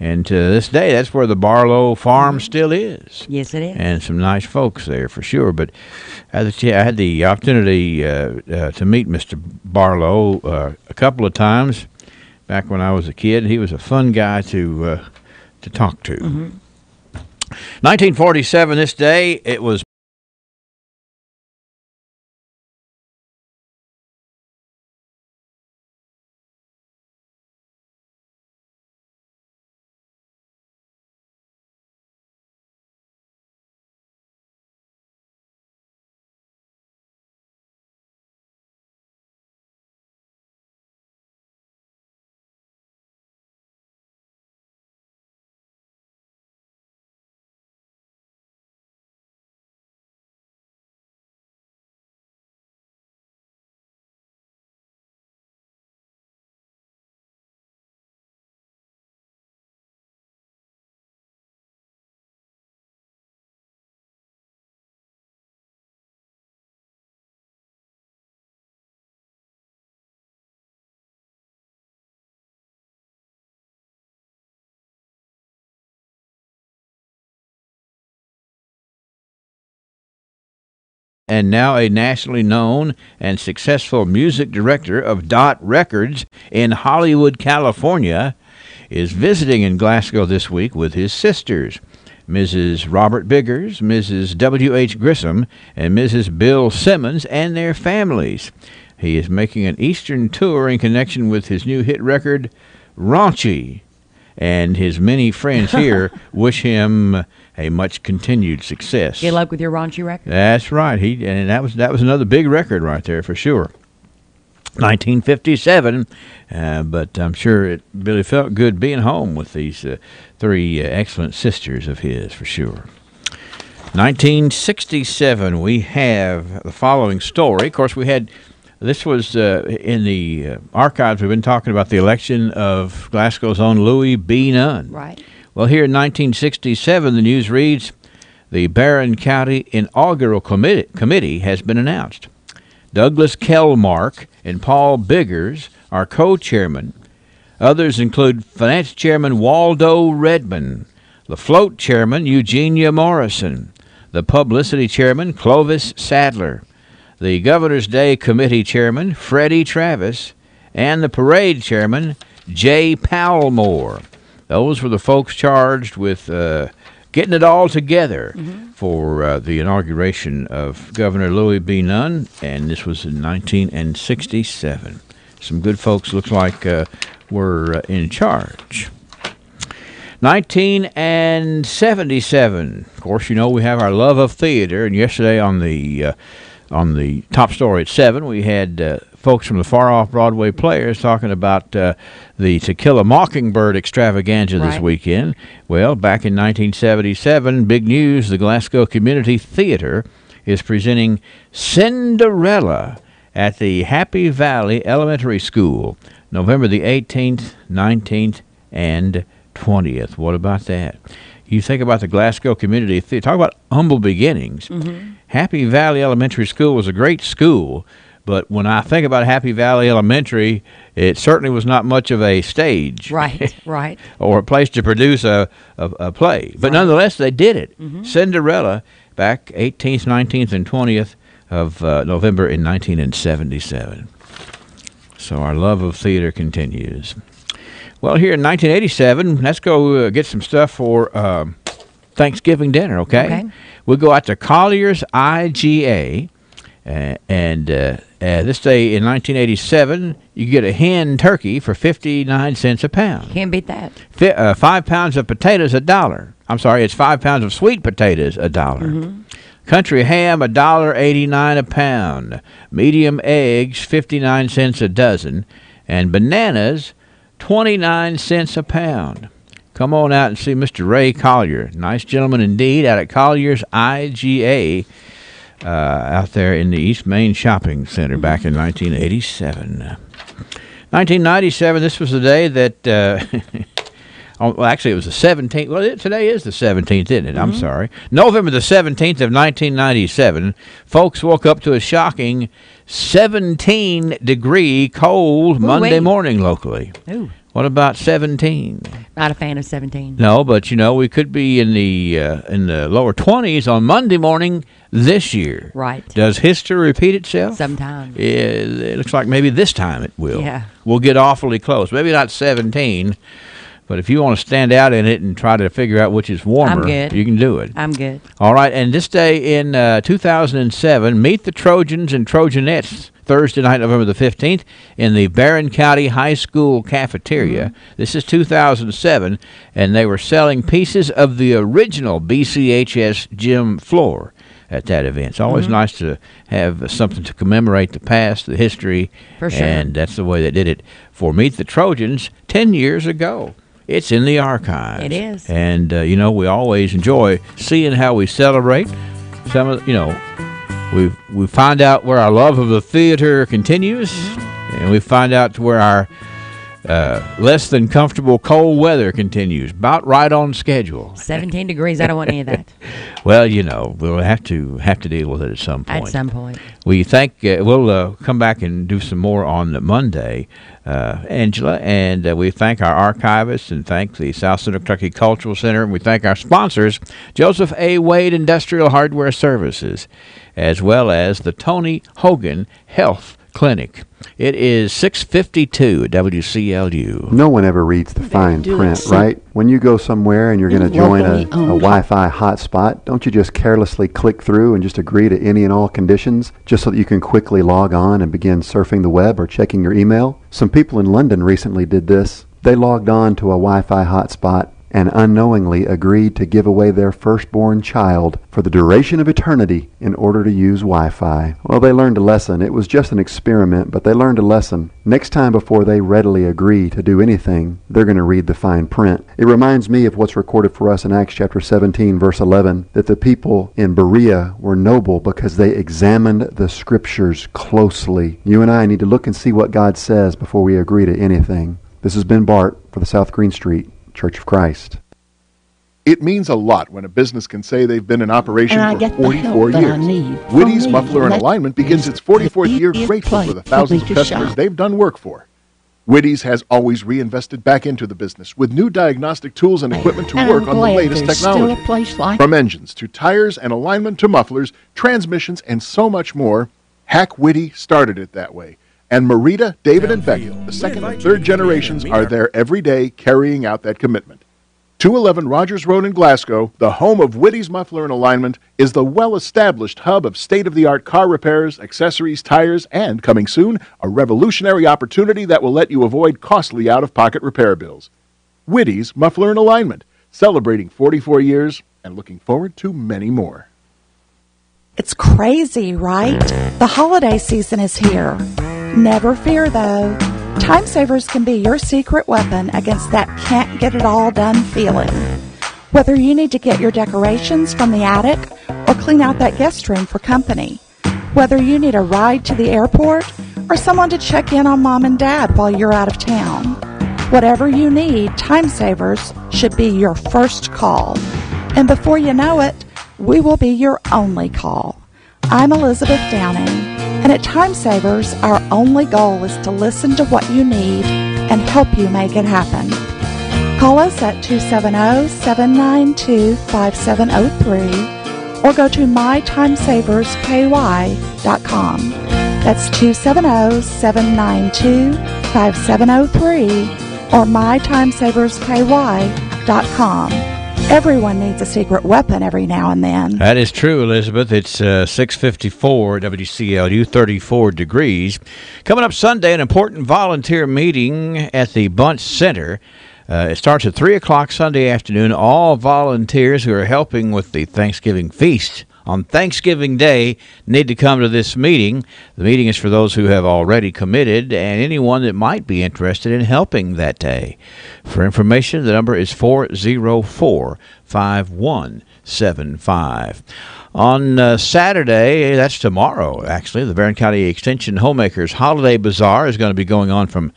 And to this day, that's where the Barlow farm still is. Yes, it is. And some nice folks there for sure. But I had the opportunity to meet Mr. Barlow a couple of times back when I was a kid. He was a fun guy to talk to. 1947, this day, it was and now a nationally known and successful music director of Dot Records in Hollywood, California, is visiting in Glasgow this week with his sisters, Mrs. Robert Biggers, Mrs. W.H. Grissom, and Mrs. Bill Simmons and their families. He is making an Eastern tour in connection with his new hit record, Raunchy, and his many friends here wish him a much continued success. Good luck with your raunchy record. That's right. That was another big record right there for sure. 1957, but I'm sure it really felt good being home with these three excellent sisters of his for sure. 1967, we have the following story. Of course, this was in the archives. We've been talking about the election of Glasgow's own Louis B. Nunn. Right. Well, here in 1967, the news reads, the Barron County Inaugural Committee has been announced. Douglas Kellmark and Paul Biggers are co-chairmen. Others include Finance Chairman Waldo Redman, the Float Chairman Eugenia Morrison, the Publicity Chairman Clovis Sadler, the Governor's Day Committee Chairman Freddie Travis, and the Parade Chairman Jay Palmore. Those were the folks charged with getting it all together for the inauguration of Governor Louis B. Nunn, and this was in 1967. Some good folks, looks like, were in charge. 1977. Of course, you know we have our love of theater, and yesterday on the top story at 7, we had folks from the Far Off Broadway Players talking about the To Kill a Mockingbird extravaganza this weekend. Well, back in 1977, big news, the Glasgow Community Theater is presenting Cinderella at the Happy Valley Elementary School, November the 18th, 19th, and 20th. What about that? You think about the Glasgow Community Theater, talk about humble beginnings. Happy Valley Elementary School was a great school, but when I think about Happy Valley Elementary, it certainly was not much of a stage. Right. Or a place to produce a play. But nonetheless, they did it. Cinderella, back 18th, 19th, and 20th of November in 1977. So our love of theater continues. Well, here in 1987, let's go get some stuff for Thanksgiving dinner, okay? We'll go out to Collier's IGA, and this day in 1987, you get a hen turkey for 59 cents a pound. Can't beat that. 5 pounds of potatoes, $1. I'm sorry, it's 5 pounds of sweet potatoes, $1. Country ham, $1.89 a pound. Medium eggs, 59 cents a dozen. And bananas, 29 cents a pound. Come on out and see Mr. Ray Collier. Nice gentleman indeed out at Collier's IGA out there in the East Main Shopping Center back in 1987. 1997, this was the day that, well, actually it was the 17th. Well, today is the 17th, isn't it? I'm sorry. November the 17th of 1997, folks woke up to a shocking 17-degree cold Monday morning locally. Ooh. What about 17? Not a fan of 17. No, but you know we could be in the lower 20s on Monday morning this year. Right. Does history repeat itself? Sometimes. It looks like maybe this time it will. Yeah. We'll get awfully close. Maybe not 17, but if you want to stand out in it and try to figure out which is warmer, I'm good. you can do it. I'm good. All right, and this day in 2007, meet the Trojans and Trojanettes Thursday night, November the 15th, in the Barron County High School cafeteria. This is 2007, and they were selling pieces of the original BCHS gym floor at that event. It's always nice to have something to commemorate the past, the history, For sure. And that's the way they did it for Meet the Trojans 10 years ago. It's in the archives. It is. And, you know, we always enjoy seeing how we celebrate. Some of, you know, we find out where our love of the theater continues, and we find out where our Less than comfortable cold weather continues. About right on schedule. 17 degrees. I don't want any of that. Well, you know, we'll have to deal with it at some point. At some point. We thank. We'll come back and do some more on Monday, Angela, and we thank our archivists and thank the South Central Kentucky Cultural Center, and we thank our sponsors, Joseph A. Wade Industrial Hardware Services, as well as the Tony Hogan Health Clinic. It is 6:52 at WCLU. No one ever reads the fine print, right? When you go somewhere and you're going to join a Wi-Fi hotspot, don't you just carelessly click through and just agree to any and all conditions just so that you can quickly log on and begin surfing the web or checking your email? Some people in London recently did this. They logged on to a Wi-Fi hotspot and unknowingly agreed to give away their firstborn child for the duration of eternity in order to use Wi-Fi. Well, they learned a lesson. It was just an experiment, but they learned a lesson. Next time, before they readily agree to do anything, they're going to read the fine print. It reminds me of what's recorded for us in Acts chapter 17, verse 11, that the people in Berea were noble because they examined the Scriptures closely. You and I need to look and see what God says before we agree to anything. This has been Bart for the South Green Street Church of Christ. It means a lot when a business can say they've been in operation for 44 years. Woody's Muffler and Alignment begins its 44th year grateful for the thousands of customers they've done work for. Woody's has always reinvested back into the business with new diagnostic tools and equipment to work on the latest technology. From engines to tires and alignment to mufflers, transmissions, and so much more, Hack Witty started it that way. And Marita, David, and Becky, the second and third generations, are there every day carrying out that commitment. 211 Rogers Road in Glasgow, the home of Witty's Muffler and Alignment, is the well-established hub of state-of-the-art car repairs, accessories, tires, and, coming soon, a revolutionary opportunity that will let you avoid costly out-of-pocket repair bills. Witty's Muffler and Alignment, celebrating 44 years and looking forward to many more. It's crazy, right? The holiday season is here. Never fear, though. Time Savers can be your secret weapon against that can't-get-it-all-done feeling. Whether you need to get your decorations from the attic or clean out that guest room for company. Whether you need a ride to the airport or someone to check in on mom and dad while you're out of town. Whatever you need, Time Savers should be your first call. And before you know it, we will be your only call. I'm Elizabeth Downing, and at Time Savers, our only goal is to listen to what you need and help you make it happen. Call us at 270-792-5703 or go to mytimesaverspay.com. That's 270-792-5703 or mytimesaverspay.com. Everyone needs a secret weapon every now and then. That is true, Elizabeth. It's 6:54 WCLU, 34 degrees. Coming up Sunday, an important volunteer meeting at the Bunch Center. It starts at 3 o'clock Sunday afternoon. All volunteers who are helping with the Thanksgiving feast on Thanksgiving Day need to come to this meeting. The meeting is for those who have already committed and anyone that might be interested in helping that day. For information, the number is 404-5175. On Saturday, that's tomorrow actually, the Barron County Extension Homemakers Holiday Bazaar is going to be going on from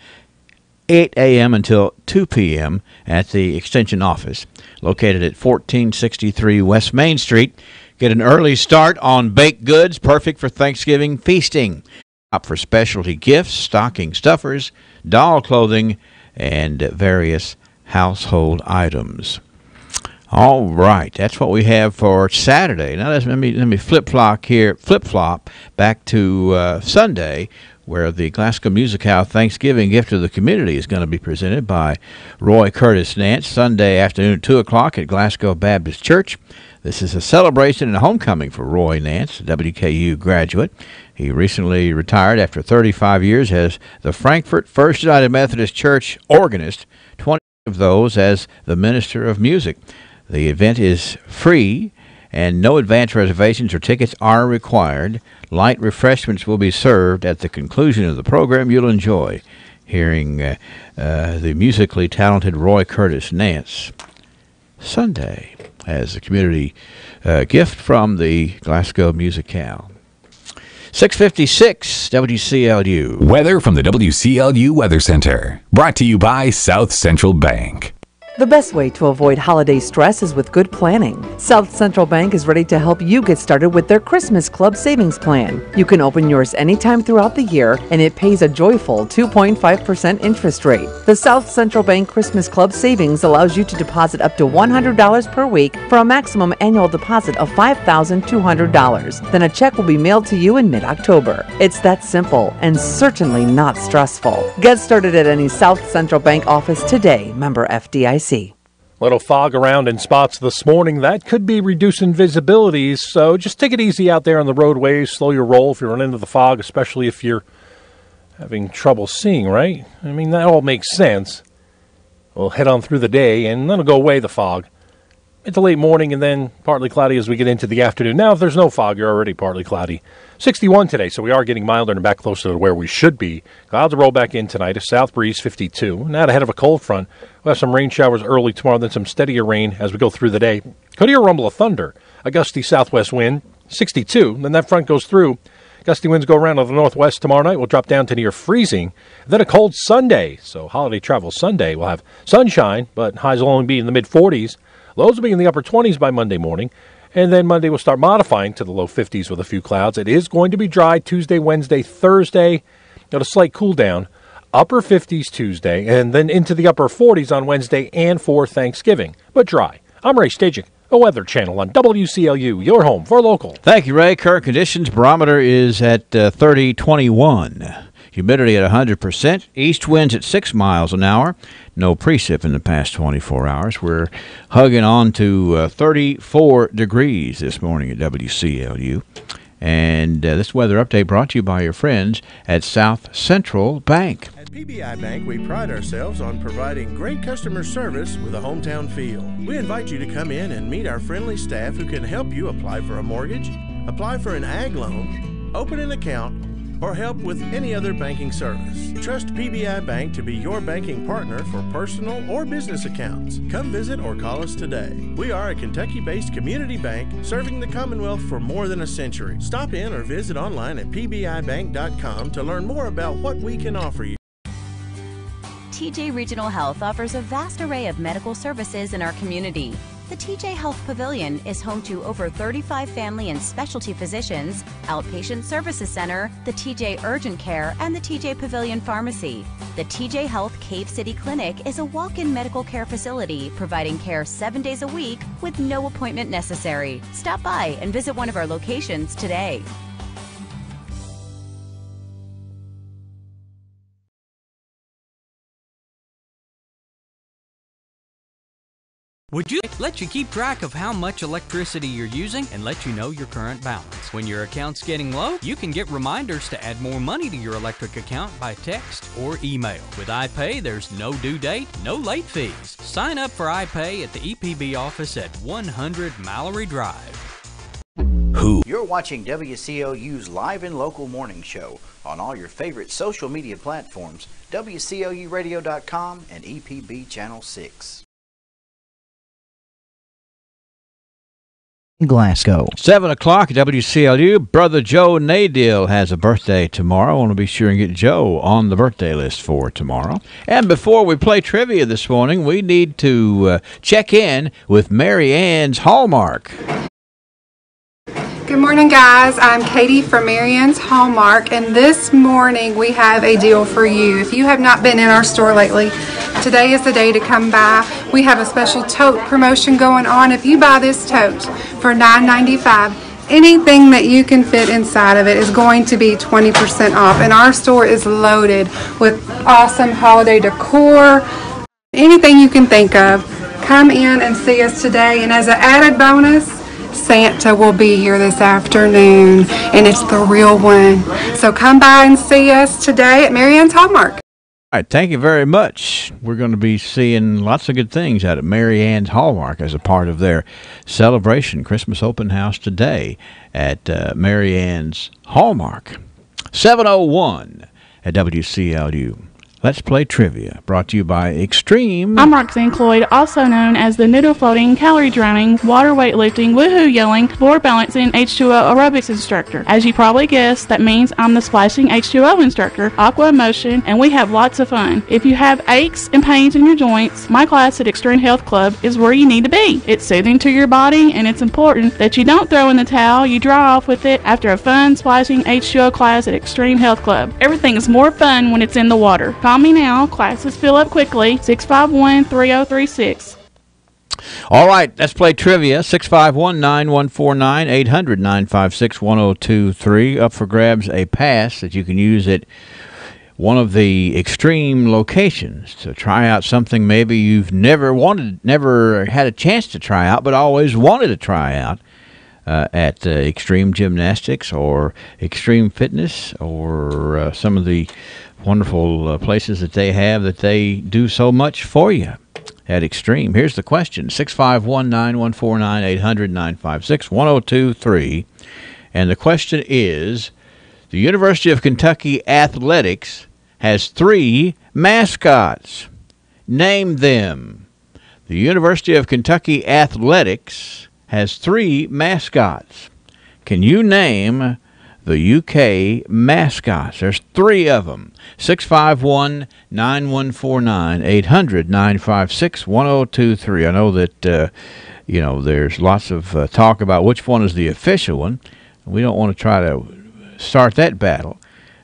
8 a.m. until 2 p.m. at the Extension office, located at 1463 West Main Street. Get an early start on baked goods, perfect for Thanksgiving feasting. Shop for specialty gifts, stocking stuffers, doll clothing, and various household items. All right, that's what we have for Saturday. Now let me flip-flop back to Sunday, where the Glasgow Musicale Thanksgiving Gift to the Community is going to be presented by Roy Curtis Nance, Sunday afternoon at 2 o'clock at Glasgow Baptist Church. This is a celebration and a homecoming for Roy Nance, a WKU graduate. He recently retired after 35 years as the Frankfort First United Methodist Church organist, 20 of those as the minister of music. The event is free, and no advance reservations or tickets are required. Light refreshments will be served at the conclusion of the program. You'll enjoy hearing the musically talented Roy Curtis Nance Sunday as a community gift from the Glasgow Musicale. 6:56 WCLU. Weather from the WCLU Weather Center. Brought to you by South Central Bank. The best way to avoid holiday stress is with good planning. South Central Bank is ready to help you get started with their Christmas Club Savings Plan. You can open yours anytime throughout the year, and it pays a joyful 2.5% interest rate. The South Central Bank Christmas Club Savings allows you to deposit up to $100 per week for a maximum annual deposit of $5,200. Then a check will be mailed to you in mid-October. It's that simple and certainly not stressful. Get started at any South Central Bank office today. Member FDIC. Little fog around in spots this morning. That could be reducing visibility, so just take it easy out there on the roadways. Slow your roll if you run into the fog, especially if you're having trouble seeing, right? I mean, that all makes sense. We'll head on through the day, and then it'll go away, the fog. It's a late morning, and then partly cloudy as we get into the afternoon. Now, if there's no fog, you're already partly cloudy. 61 today, so we are getting milder and back closer to where we should be. Clouds will roll back in tonight. A south breeze, 52. Not ahead of a cold front. We'll have some rain showers early tomorrow, then some steadier rain as we go through the day. Could hear a rumble of thunder. A gusty southwest wind, 62. Then that front goes through. Gusty winds go around to the northwest tomorrow night. We'll drop down to near freezing. Then a cold Sunday. So holiday travel Sunday. We'll have sunshine, but highs will only be in the mid-40s. Lows will be in the upper 20s by Monday morning. And then Monday will start modifying to the low 50s with a few clouds. It is going to be dry Tuesday, Wednesday, Thursday. Got a slight cool down. Upper 50s Tuesday, and then into the upper 40s on Wednesday and for Thanksgiving. But dry. I'm Ray Stajic, a Weather Channel on WCLU, your home for local. Thank you, Ray. Current conditions, barometer is at 3021. Humidity at 100%. East winds at 6 miles an hour. No precip in the past 24 hours. We're hugging on to 34 degrees this morning at WCLU. And this weather update brought to you by your friends at South Central Bank. At PBI Bank, we pride ourselves on providing great customer service with a hometown feel. We invite you to come in and meet our friendly staff who can help you apply for a mortgage, apply for an ag loan, open an account, or help with any other banking service. Trust PBI Bank to be your banking partner for personal or business accounts. Come visit or call us today. We are a Kentucky-based community bank serving the Commonwealth for more than a century. Stop in or visit online at pbibank.com to learn more about what we can offer you. TJ Regional Health offers a vast array of medical services in our community. The TJ Health Pavilion is home to over 35 family and specialty physicians, outpatient services center, the TJ Urgent Care, and the TJ Pavilion Pharmacy. The TJ Health Cave City Clinic is a walk-in medical care facility providing care 7 days a week with no appointment necessary. Stop by and visit one of our locations today. Would you let you keep track of how much electricity you're using and let you know your current balance? When your account's getting low, you can get reminders to add more money to your electric account by text or email. With iPay, there's no due date, no late fees. Sign up for iPay at the EPB office at 100 Mallory Drive. You're watching WCLU's live and local morning show on all your favorite social media platforms, WCLUradio.com and EPB Channel 6. Glasgow. 7 o'clock at WCLU. Brother Joe Nadil has a birthday tomorrow. I want to be sure and get Joe on the birthday list for tomorrow. And before we play trivia this morning, we need to check in with Mary Ann's Hallmark. Good morning, guys. I'm Katie from Mary Ann's Hallmark, and this morning we have a deal for you. If you have not been in our store lately, today is the day to come by. We have a special tote promotion going on. If you buy this tote for $9.95, anything that you can fit inside of it is going to be 20% off, and our store is loaded with awesome holiday decor, anything you can think of. Come in and see us today, and as an added bonus, Santa will be here this afternoon, and it's the real one. So come by and see us today at Mary Ann's Hallmark. All right, thank you very much. We're going to be seeing lots of good things out at Mary Ann's Hallmark as a part of their celebration Christmas open house today at Mary Ann's Hallmark. 7:01 at WCLU. Let's Play Trivia, brought to you by Extreme. I'm Roxanne Cloyd, also known as the noodle floating, calorie drowning, water weightlifting, woohoo yelling, floor balancing H2O aerobics instructor. As you probably guessed, that means I'm the splashing H2O instructor, Aqua Emotion, and we have lots of fun. If you have aches and pains in your joints, my class at Extreme Health Club is where you need to be. It's soothing to your body, and it's important that you don't throw in the towel, you dry off with it after a fun splashing H2O class at Extreme Health Club. Everything is more fun when it's in the water. Call me now. Classes fill up quickly. 651-3036. All right, let's play trivia. 651-9149, 800-956-1023. Up for grabs a pass that you can use at one of the Extreme locations to try out something maybe you've never had a chance to try out, but always wanted to try out at Extreme Gymnastics or Extreme Fitness or some of the wonderful places that they do so much for you at Extreme. Here's the question, 651-9149, 800-956-1023. And the question is, the University of Kentucky Athletics has 3 mascots. Name them. The University of Kentucky Athletics has 3 mascots. Can you name the UK mascots? There's 3 of them. 651-9149, 800-956-1023. I know that, there's lots of talk about which one is the official one. We don't want to try to start that battle.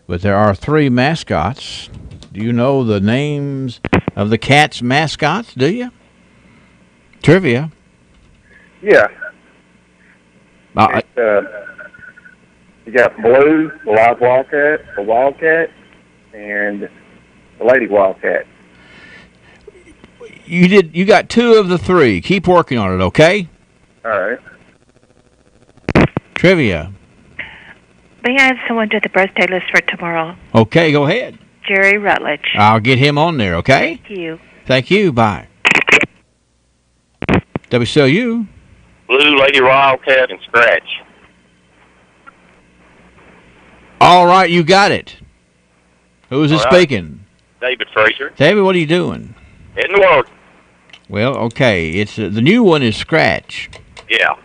But there are 3 mascots. Do you know the names of the Cats mascots, do you? Trivia. Yeah. You got Blue, the live wildcat, the wildcat, and the lady wildcat. You got 2 of the 3. Keep working on it, okay? All right. Trivia. May I have someone do the birthday list for tomorrow? Okay, go ahead. Jerry Rutledge. I'll get him on there, okay? Thank you. Thank you. Bye. WCLU. Blue, lady wildcat, and Scratch. All right, you got it. Who is it speaking? David Frazier. David, what are you doing? In the world. Well, okay. It's the new one is Scratch. Yeah,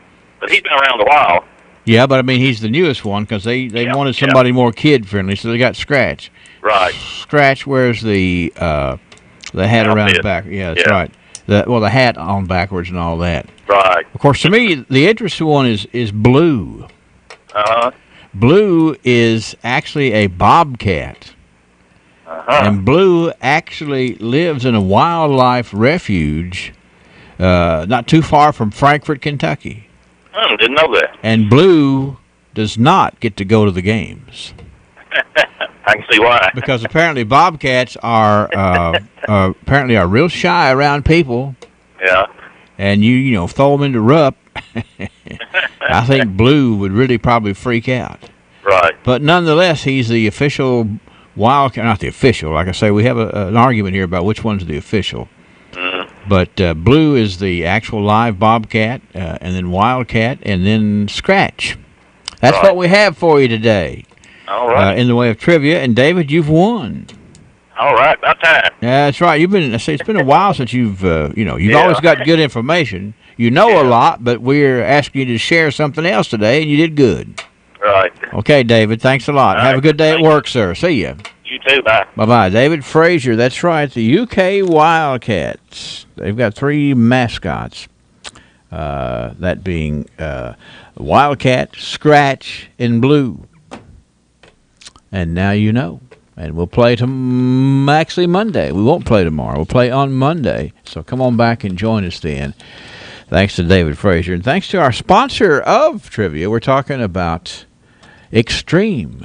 but he's been around a while. Yeah, but I mean he's the newest one because they wanted somebody more kid friendly, so they got Scratch. Right. Scratch wears the hat around the back. Yeah, that's right. The hat on backwards and all that. Right. Of course, to me, the interesting one is Blue. Uh-huh. Blue is actually a bobcat. Uh-huh. And Blue actually lives in a wildlife refuge not too far from Frankfort, Kentucky. Oh, didn't know that. And Blue does not get to go to the games. I can see why. Because apparently bobcats are real shy around people. Yeah. And you throw them into rup. I think Blue would really probably freak out. Right. But nonetheless, he's the official wildcat. Not the official. Like I say, we have an argument here about which one's the official. Mm-hmm. But Blue is the actual live bobcat, and then wildcat, and then Scratch. That's what we have for you today. All right. In the way of trivia. And David, you've won. All right, about time. Yeah, that's right. It's been a while since you've always got good information. You know a lot, but we're asking you to share something else today, and you did good. Right. Okay, David, thanks a lot. Have a good day at work, sir. See ya. You too, bye. Bye-bye. David Frazier, that's right, the UK Wildcats. They've got 3 mascots, that being Wildcat, Scratch, and Blue. And now you know. And we'll play actually Monday. We won't play tomorrow. We'll play on Monday. So come on back and join us then. Thanks to David Frazier. And thanks to our sponsor of Trivia. We're talking about Extreme.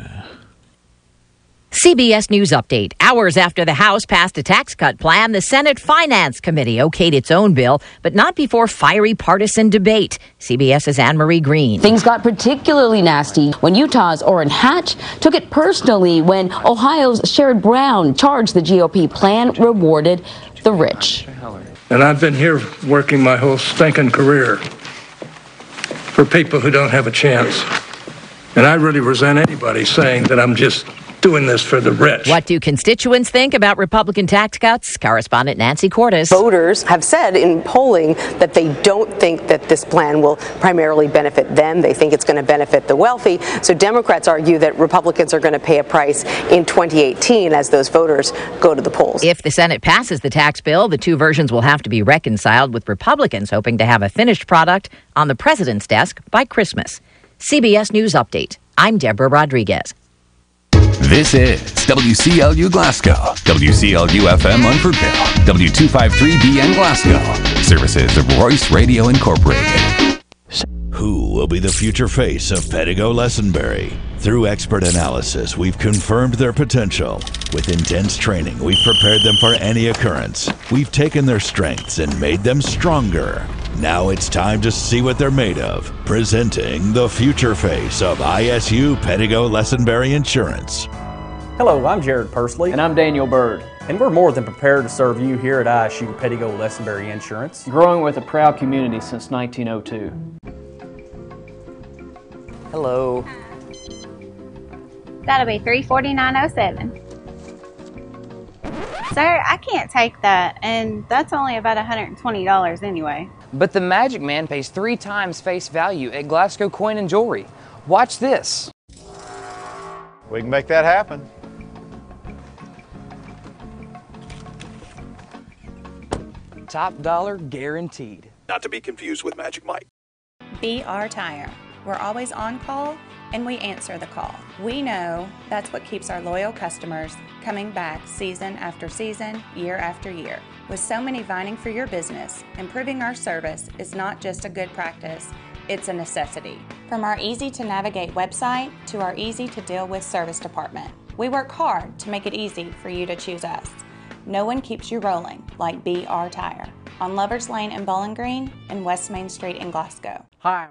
CBS News Update. Hours after the House passed a tax cut plan, the Senate Finance Committee okayed its own bill, but not before fiery partisan debate. CBS's Anne-Marie Green. Things got particularly nasty when Utah's Orrin Hatch took it personally when Ohio's Sherrod Brown charged the GOP plan rewarded the rich. And I've been here working my whole stinking career for people who don't have a chance. And I really resent anybody saying that I'm just doing this for the rich. What do constituents think about Republican tax cuts? Correspondent Nancy Cordes. Voters have said in polling that they don't think that this plan will primarily benefit them. They think it's going to benefit the wealthy. So Democrats argue that Republicans are going to pay a price in 2018 as those voters go to the polls. If the Senate passes the tax bill, the two versions will have to be reconciled, with Republicans hoping to have a finished product on the president's desk by Christmas. CBS News Update. I'm Deborah Rodriguez. This is WCLU Glasgow, WCLU FM Unfordville, W253BN Glasgow. Services of Royce Radio Incorporated. Who will be the future face of Pedigo Lessenberry? Through expert analysis, we've confirmed their potential. With intense training, we've prepared them for any occurrence. We've taken their strengths and made them stronger. Now it's time to see what they're made of. Presenting the future face of ISU Pedigo Lessenberry Insurance. Hello, I'm Jared Pursley. And I'm Daniel Bird. And we're more than prepared to serve you here at ISU Pedigo Lessenberry Insurance. Growing with a proud community since 1902. Hello. That'll be $349.07. Sir, I can't take that, and that's only about $120 anyway. But the Magic Man pays 3 times face value at Glasgow Coin and Jewelry. Watch this. We can make that happen. Top dollar guaranteed. Not to be confused with Magic Mike. BR Tire. We're always on call and we answer the call. We know that's what keeps our loyal customers coming back season after season, year after year. With so many vying for your business, improving our service is not just a good practice, it's a necessity. From our easy to navigate website to our easy to deal with service department, we work hard to make it easy for you to choose us. No one keeps you rolling like BR Tire on Lovers Lane in Bowling Green and West Main Street in Glasgow. Hi.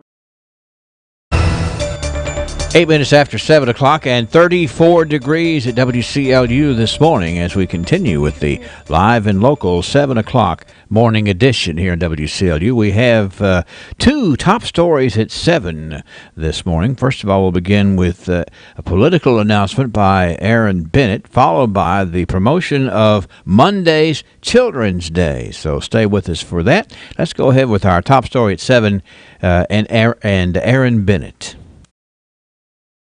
8 minutes after 7 o'clock and 34 degrees at WCLU this morning as we continue with the live and local 7 o'clock morning edition here in WCLU. We have 2 top stories at 7 this morning. First of all, we'll begin with a political announcement by Aaron Bennett, followed by the promotion of Monday's Children's Day. So stay with us for that. Let's go ahead with our top story at 7 and Aaron Bennett.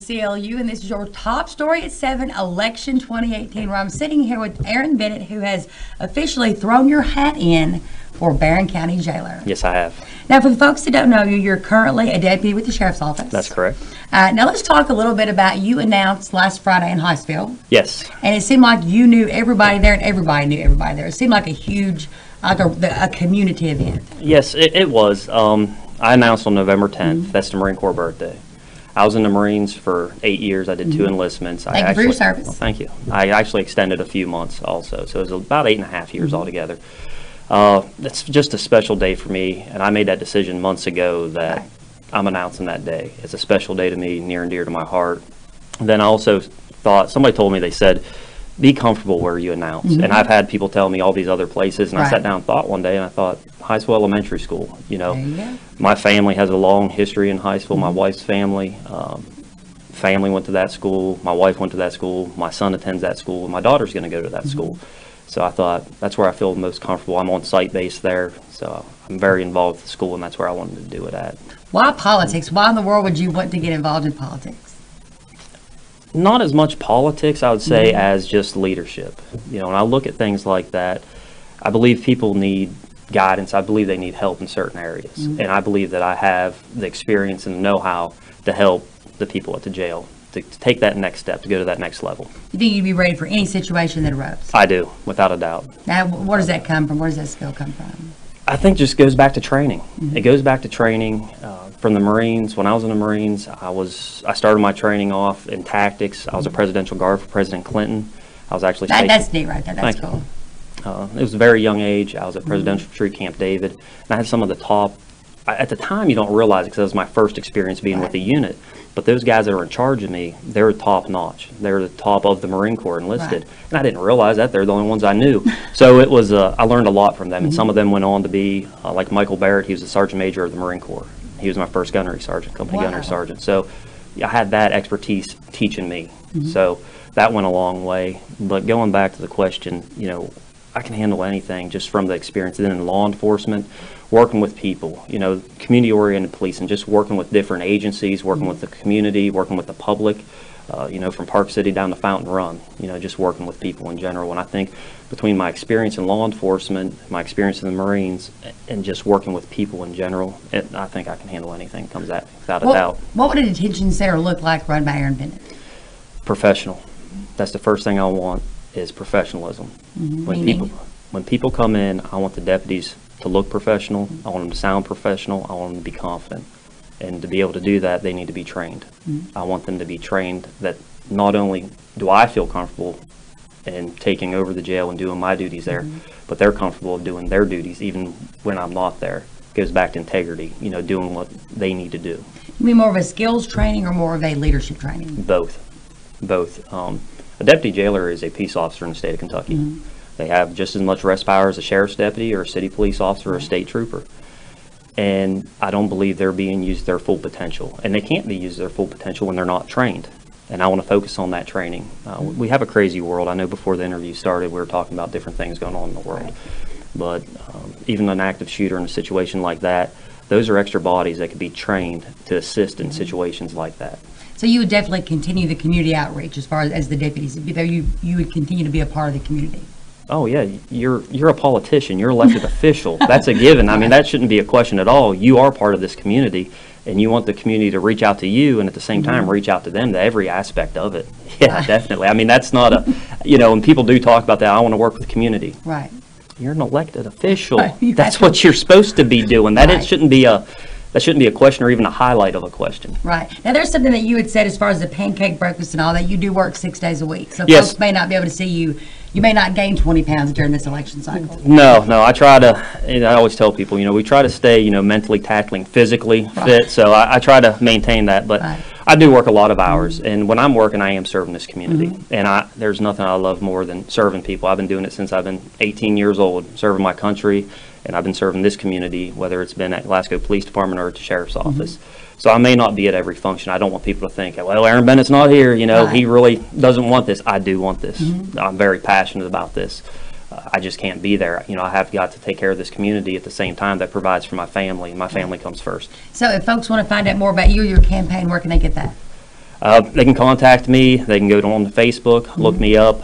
CLU, and this is your top story at 7, Election 2018, where I'm sitting here with Aaron Bennett, who has officially thrown your hat in for Barron County Jailer. Yes, I have. Now, for the folks that don't know you, you're currently a deputy with the Sheriff's Office. That's correct. Now, let's talk a little bit about you announced last Friday in Highsville. Yes. And it seemed like you knew everybody there and everybody knew everybody there. It seemed like a huge, like a community event. Yes, it was. I announced on November 10th. That's the Marine Corps birthday. I was in the Marines for 8 years. I did 2 enlistments. Thank you for your service. Well, thank you. I actually extended a few months also, so it was about 8.5 years altogether. It's just a special day for me, and I made that decision months ago that I'm announcing that day. It's a special day to me, near and dear to my heart. And then I also thought, somebody told me, they said, be comfortable where you announce. And I've had people tell me all these other places, and I sat down and thought one day, and I thought, Highsville Elementary School, you know. My family has a long history in Highsville. My wife's family went to that school. My wife went to that school. My son attends that school. My daughter's going to go to that school. So I thought, that's where I feel most comfortable. I'm on site base there, so I'm very involved with the school, and that's where I wanted to do it at. Why politics? Why in the world would you want to get involved in politics? Not as much politics, I would say, as just leadership. You know, when I look at things like that, I believe people need guidance. I believe they need help in certain areas. And I believe that I have the experience and the know-how to help the people at the jail to take that next step, to go to that next level. You think you'd be ready for any situation that arose? I do, without a doubt. Now, where does that come from? Where does that skill come from? I think just goes back to training. It goes back to training from the Marines. When I was in the Marines, I started my training off in tactics. I was a presidential guard for President Clinton. I was actually that's neat right there. That's cool. It was a very young age. I was at Presidential Troop Camp David, and I had some of the top. At the time, you don't realize it because it was my first experience being with the unit. But those guys that are in charge of me, they're top notch. They're the top of the Marine Corps enlisted. And I didn't realize that. They're the only ones I knew. So it was, I learned a lot from them. And some of them went on to be, like Michael Barrett, he was the Sergeant Major of the Marine Corps. He was my first gunnery sergeant, company gunnery sergeant. So I had that expertise teaching me. So that went a long way. But going back to the question, you know, I can handle anything just from the experience. Then in law enforcement, working with people, you know, community-oriented policing, just working with different agencies, working with the community, working with the public, you know, from Park City down to Fountain Run, you know, just working with people in general. And I think between my experience in law enforcement, my experience in the Marines, and just working with people in general, I think I can handle anything that comes at me, without a doubt. What would a detention center look like run by Aaron Bennett? Professional. That's the first thing I want, is professionalism. When people come in, I want the deputies to look professional. I want them to sound professional. I want them to be confident. And to be able to do that, they need to be trained. I want them to be trained that not only do I feel comfortable in taking over the jail and doing my duties there, but they're comfortable doing their duties even when I'm not there. It goes back to integrity, you know, doing what they need to do. You mean more of a skills training or more of a leadership training? Both. A deputy jailer is a peace officer in the state of Kentucky. They have just as much arrest power as a sheriff's deputy or a city police officer or a state trooper. And I don't believe they're being used their full potential. And they can't be used their full potential when they're not trained. And I want to focus on that training. We have a crazy world. I know before the interview started, we were talking about different things going on in the world. But even an active shooter in a situation like that, those are extra bodies that could be trained to assist in situations like that. So you would definitely continue the community outreach as far as the deputies, though you would continue to be a part of the community. Oh yeah, you're a politician, you're elected official. That's a given. I mean, that shouldn't be a question at all. You are part of this community, and you want the community to reach out to you, and at the same time reach out to them, to every aspect of it. Yeah, definitely. I mean, that's not a, you know, and people do talk about that. I want to work with the community. Right. You're an elected official. That's what you're supposed to be doing. That it shouldn't be a. That shouldn't be a question or even a highlight of a question. Right. Now, there's something that you had said as far as the pancake breakfast and all that. You do work 6 days a week. So yes. Folks may not be able to see you. You may not gain 20 pounds during this election cycle. No. I try to, and I always tell people, you know, we try to stay, you know, mentally, tackling, physically fit. So I try to maintain that. But I do work a lot of hours. And when I'm working, I am serving this community. And there's nothing I love more than serving people. I've been doing it since I've been 18 years old, serving my country. And I've been serving this community, whether it's been at Glasgow Police Department or at the Sheriff's Office. So I may not be at every function. I don't want people to think, well, Aaron Bennett's not here, you know, he really doesn't want this. I do want this. I'm very passionate about this. I just can't be there. You know, I have got to take care of this community at the same time that provides for my family. My family comes first. So if folks want to find out more about you or your campaign, where can they get that? They can contact me. They can go on to Facebook, look me up.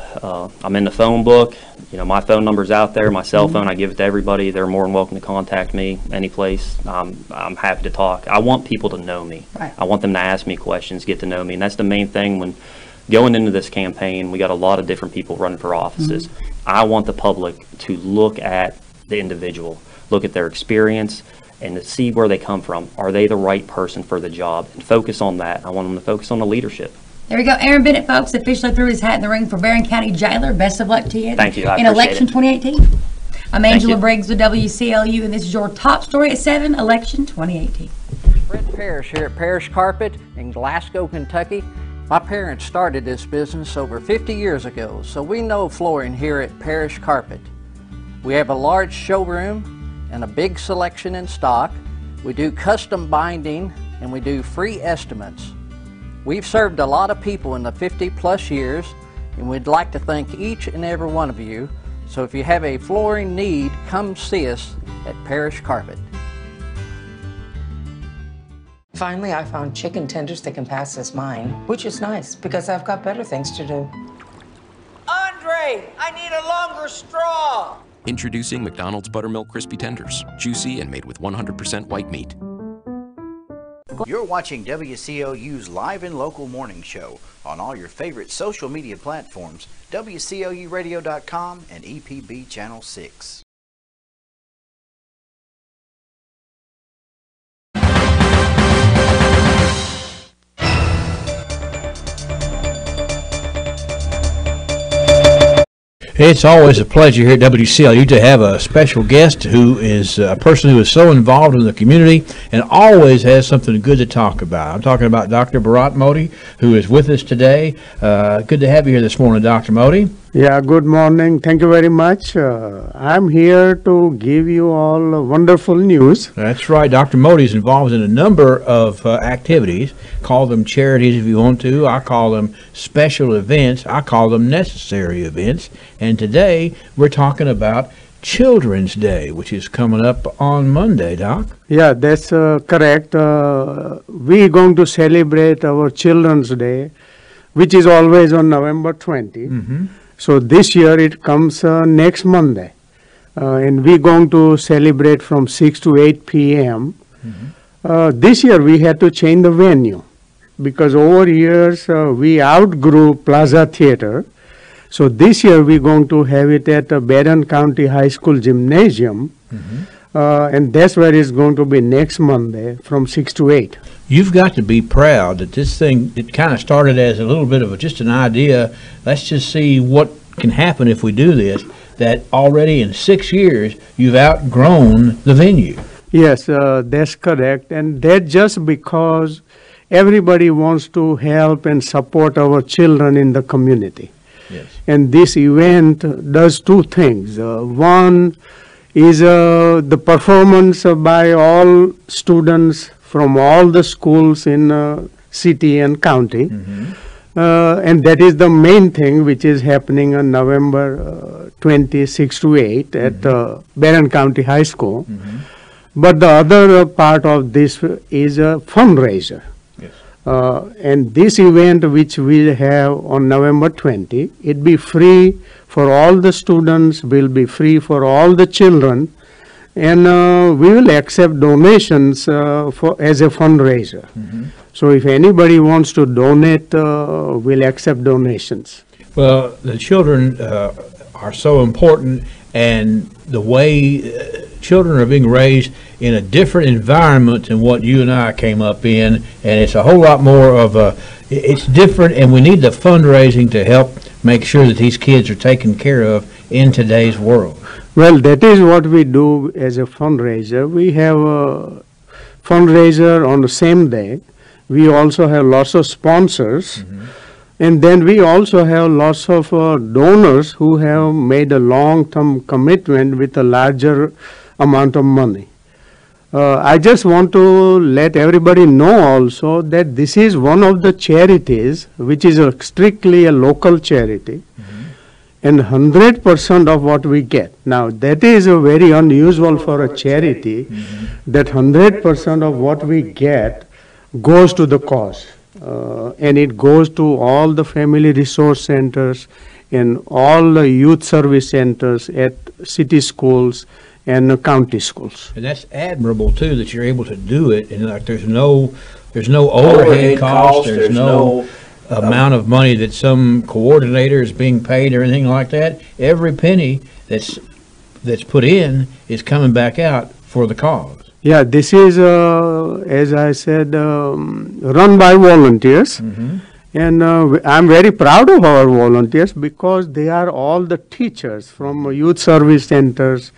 I'm in the phone book. You know, my phone number's out there, my cell phone. I give it to everybody. They're more than welcome to contact me any place. I'm happy to talk. I want people to know me. I want them to ask me questions, get to know me. And that's the main thing when going into this campaign. We got a lot of different people running for offices. I want the public to look at the individual, look at their experience, and to see where they come from. Are they the right person for the job? And focus on that. I want them to focus on the leadership. There we go. Aaron Bennett, folks, officially threw his hat in the ring for Barron County Jailer. Best of luck to you. Thank you. In election 2018. I'm Angela Briggs with WCLU, and this is your top story at 7, election 2018. Fred Parrish here at Parrish Carpet in Glasgow, Kentucky. My parents started this business over 50 years ago, so we know flooring here at Parrish Carpet. We have a large showroom and a big selection in stock. We do custom binding, and we do free estimates. We've served a lot of people in the 50-plus years, and we'd like to thank each and every one of you. So if you have a flooring need, come see us at Parrish Carpet. Finally, I found chicken tenders that can pass as mine, which is nice because I've got better things to do. Andre, I need a longer straw. Introducing McDonald's Buttermilk Crispy Tenders, juicy and made with 100% white meat. You're watching WCLU's live and local morning show on all your favorite social media platforms, WCLUradio.com and EPB Channel 6. It's always a pleasure here at WCLU to have a special guest who is a person who is so involved in the community and always has something good to talk about. I'm talking about Dr. Bharat Modi, who is with us today. Good to have you here this morning, Dr. Modi. Yeah, good morning. Thank you very much. I'm here to give you all wonderful news. That's right. Dr. Modi is involved in a number of activities. Call them charities if you want to. I call them special events. I call them necessary events. And today we're talking about Children's Day, which is coming up on Monday, Doc. Yeah, that's correct. We're going to celebrate our Children's Day, which is always on November 20. Mm-hmm. So this year it comes next Monday. And we're going to celebrate from 6 to 8 p.m. Mm-hmm. This year we had to change the venue because over years we outgrew Plaza Theater. So this year we're going to have it at Barron County High School Gymnasium. Mm-hmm. And that's where it's going to be next Monday from 6 to 8. You've got to be proud that this thing, it kind of started as a little bit of just an idea. Let's just see what can happen if we do this, that already in 6 years you've outgrown the venue. Yes, that's correct. And that's just because everybody wants to help and support our children in the community. Yes. And this event does two things. One is the performance by all students from all the schools in city and county. Mm-hmm. And that is the main thing which is happening on November 26 to 8 at Barron County High School. Mm-hmm. But the other part of this is a fundraiser. Yes. And this event which we have on November 20, it be free for all the students, will be free for all the children, and we will accept donations as a fundraiser. Mm-hmm. So if anybody wants to donate, we'll accept donations. Well, the children are so important, and the way children are being raised in a different environment than what you and I came up in, and it's a whole lot more of a, it's different, and we need the fundraising to help make sure that these kids are taken care of in today's world. Well, that is what we do as a fundraiser. We have a fundraiser on the same day. We also have lots of sponsors. Mm-hmm. And then we also have lots of donors who have made a long-term commitment with a larger amount of money. I just want to let everybody know also that this is one of the charities which is strictly a local charity. And 100% of what we get. Now, that is a very unusual for a charity, that 100% of what we get goes to the cause. And it goes to all the family resource centers and all the youth service centers at city schools and county schools. And that's admirable too, that you're able to do it, and like there's no overhead cost, there's no amount of money that some coordinator is being paid or anything like that. Every penny that's put in is coming back out for the cause. Yeah, this is, as I said, run by volunteers. Mm-hmm. And I'm very proud of our volunteers because they are all the teachers from youth service centers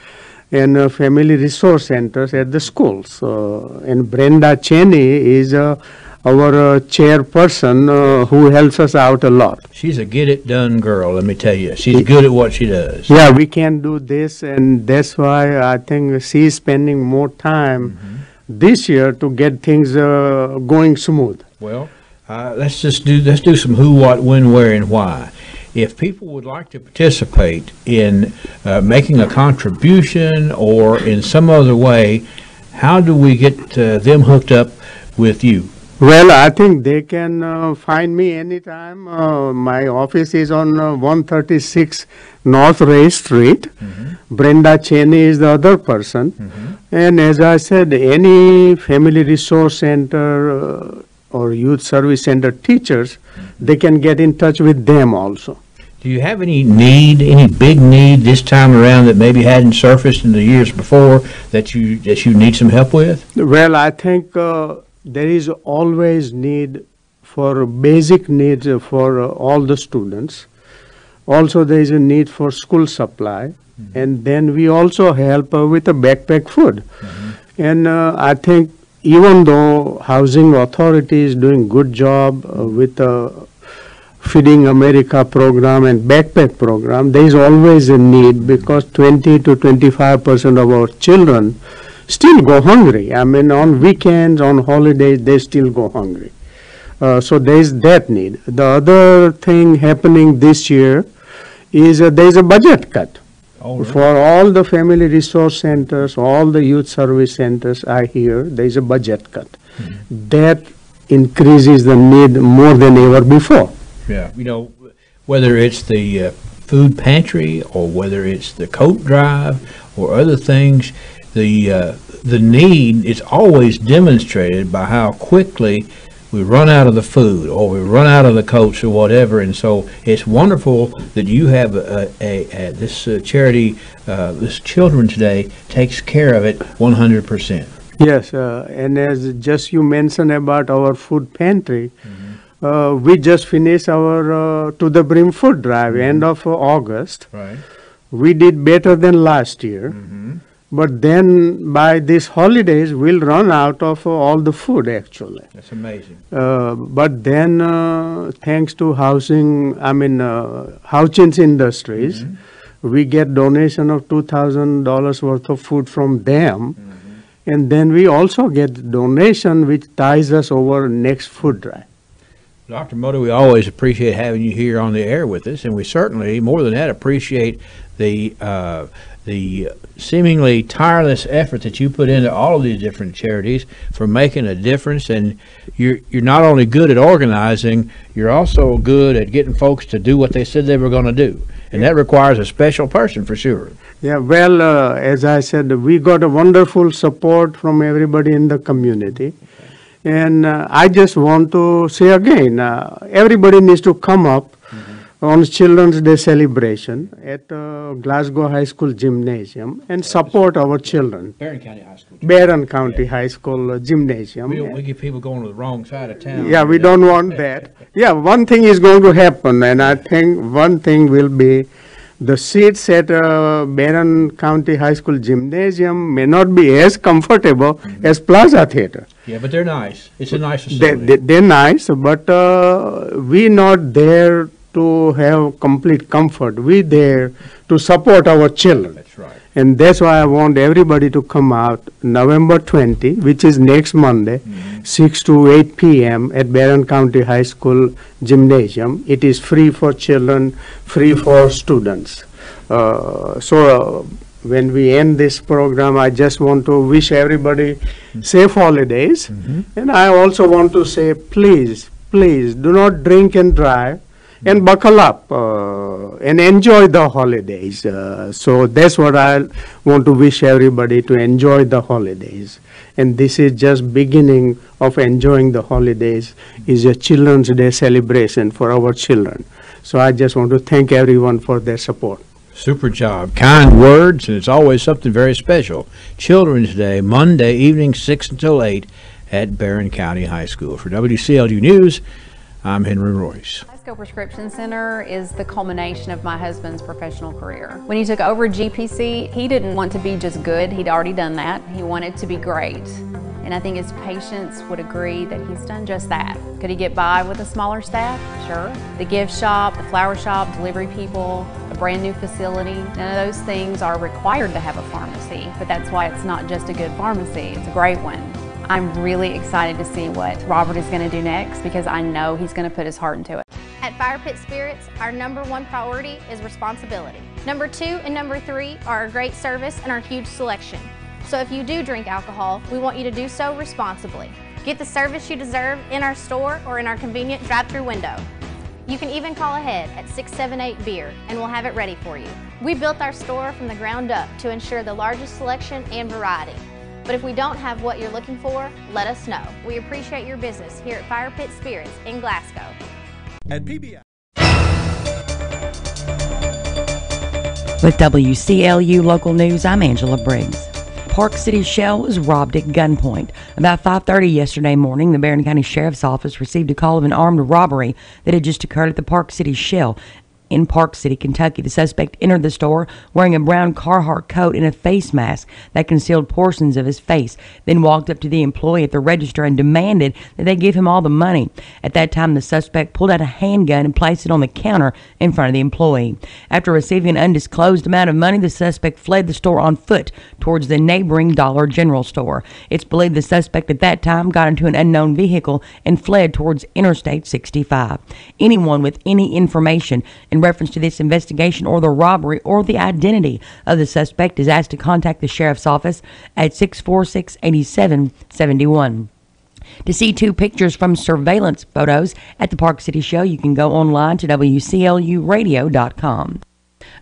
and family resource centers at the schools. And Brenda Cheney is our chairperson who helps us out a lot. She's a get-it-done girl, let me tell you. She's good at what she does. Yeah, we can do this, and that's why I think she's spending more time this year to get things going smooth. Well, let's do some who, what, when, where, and why. If people would like to participate in making a contribution or in some other way, how do we get them hooked up with you? Well, I think they can find me anytime. My office is on 136 North Ray Street. Brenda Cheney is the other person. And as I said, any family resource center or youth service center teachers, they can get in touch with them also. Do you have any big need this time around that maybe hadn't surfaced in the years before that you need some help with? Well, I think there is always need for basic needs for all the students. Also, there is a need for school supply. And then we also help with the backpack food. And I think even though Housing Authority is doing good job with Feeding America program and backpack program, there is always a need because 20 to 25% of our children still go hungry. I mean, on weekends, on holidays, they still go hungry. So there is that need. The other thing happening this year is there is a budget cut. Oh, really? For all the family resource centers, all the youth service centers, I hear there is a budget cut. That increases the need more than ever before. Yeah, you know, whether it's the food pantry or whether it's the coat drive or other things, the need is always demonstrated by how quickly we run out of the food or we run out of the coats or whatever. And so it's wonderful that you have this charity, this Children's Day, takes care of it 100%. Yes, and as just you mentioned about our food pantry, we just finished our To the Brim food drive, end of August. Right. We did better than last year. But then by these holidays, we'll run out of all the food actually. That's amazing. But then thanks to Houchins Industries, we get donation of $2,000 worth of food from them. And then we also get donation which ties us over next food drive. Dr. Modi, we always appreciate having you here on the air with us, and we certainly, more than that, appreciate the seemingly tireless effort that you put into all of these different charities for making a difference. And you're not only good at organizing, you're also good at getting folks to do what they said they were going to do, and that requires a special person for sure. Yeah, well, as I said, we got a wonderful support from everybody in the community. And I just want to say again, everybody needs to come up on Children's Day celebration at Glasgow High School Gymnasium and support our children. Barron County High School. Barron County High School Gymnasium. We get people going to the wrong side of town. Yeah, we don't want that. Yeah, one thing is going to happen, and I think one thing will be the seats at Barron County High School Gymnasium may not be as comfortable as Plaza Theater. Yeah, but they're nice. It's a nice facility. They're nice, but we're not there to have complete comfort. We're there to support our children. That's right. And that's why I want everybody to come out November 20, which is next Monday, 6 to 8 p.m. at Barron County High School Gymnasium. It is free for children, free for students. When we end this program, I just want to wish everybody safe holidays. And I also want to say, please, do not drink and drive. And buckle up and enjoy the holidays. So that's what I want to wish everybody, to enjoy the holidays. And this is just beginning of enjoying the holidays. Is a Children's Day celebration for our children. So I just want to thank everyone for their support. Super job. Kind words, and it's always something very special. Children's Day, Monday evening, 6 until 8 at Barron County High School. For WCLU News, I'm Henry Royce. Glasgow Prescription Center is the culmination of my husband's professional career. When he took over GPC, he didn't want to be just good. He'd already done that. He wanted to be great. And I think his patients would agree that he's done just that. Could he get by with a smaller staff? Sure. The gift shop, the flower shop, delivery people, a brand new facility, none of those things are required to have a pharmacy, but that's why it's not just a good pharmacy, it's a great one. I'm really excited to see what Robert is going to do next because I know he's going to put his heart into it. At Fire Pit Spirits, our #1 priority is responsibility. Number 2 and number 3 are our great service and our huge selection. So if you do drink alcohol, we want you to do so responsibly. Get the service you deserve in our store or in our convenient drive-through window. You can even call ahead at 678-BEER and we'll have it ready for you. We built our store from the ground up to ensure the largest selection and variety. But if we don't have what you're looking for, let us know. We appreciate your business here at Fire Pit Spirits in Glasgow. At PBS. With WCLU Local News, I'm Angela Briggs. Park City Shell was robbed at gunpoint. About 5:30 yesterday morning, the Barron County Sheriff's Office received a call of an armed robbery that had just occurred at the Park City Shell. in Park City, Kentucky. The suspect entered the store wearing a brown Carhartt coat and a face mask that concealed portions of his face, then walked up to the employee at the register and demanded that they give him all the money. At that time, the suspect pulled out a handgun and placed it on the counter in front of the employee. After receiving an undisclosed amount of money, the suspect fled the store on foot towards the neighboring Dollar General store. It's believed the suspect at that time got into an unknown vehicle and fled towards Interstate 65. Anyone with any information in reference to this investigation or the robbery or the identity of the suspect is asked to contact the sheriff's office at 646-8771. To see 2 pictures from surveillance photos at the Park City Show, you can go online to WCLUradio.com.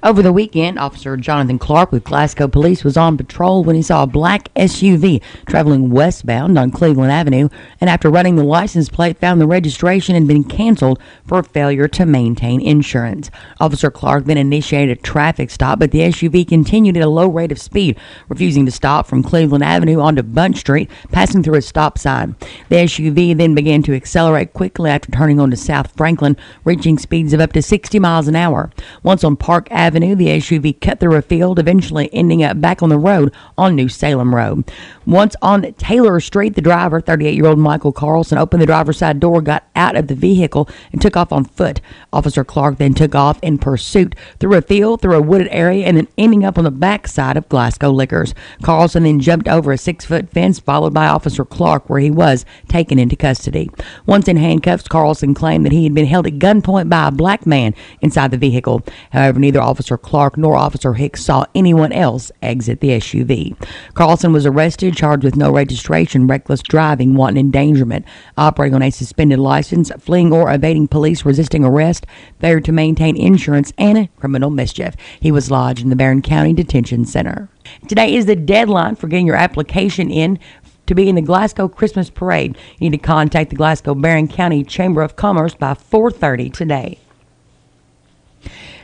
Over the weekend, Officer Jonathan Clark with Glasgow Police was on patrol when he saw a black SUV traveling westbound on Cleveland Avenue, and after running the license plate, found the registration had been canceled for failure to maintain insurance. Officer Clark then initiated a traffic stop, but the SUV continued at a low rate of speed, refusing to stop from Cleveland Avenue onto Bunch Street, passing through a stop sign. The SUV then began to accelerate quickly after turning onto South Franklin, reaching speeds of up to 60 miles an hour. Once on Park Avenue, the SUV cut through a field, eventually ending up back on the road on New Salem Road. Once on Taylor Street, the driver, 38-year-old Michael Carlson, opened the driver's side door, got out of the vehicle, and took off on foot. Officer Clark then took off in pursuit through a field, through a wooded area, and then ending up on the back side of Glasgow Liquors. Carlson then jumped over a 6-foot fence, followed by Officer Clark, where he was taken into custody. Once in handcuffs, Carlson claimed that he had been held at gunpoint by a black man inside the vehicle. However, neither Officer Clark nor Officer Hicks saw anyone else exit the SUV. Carlson was arrested, charged with no registration, reckless driving, wanton endangerment, operating on a suspended license, fleeing or evading police, resisting arrest, failure to maintain insurance, and criminal mischief. He was lodged in the Barron County Detention Center. Today is the deadline for getting your application in to be in the Glasgow Christmas Parade. You need to contact the Glasgow Barron County Chamber of Commerce by 4:30 today.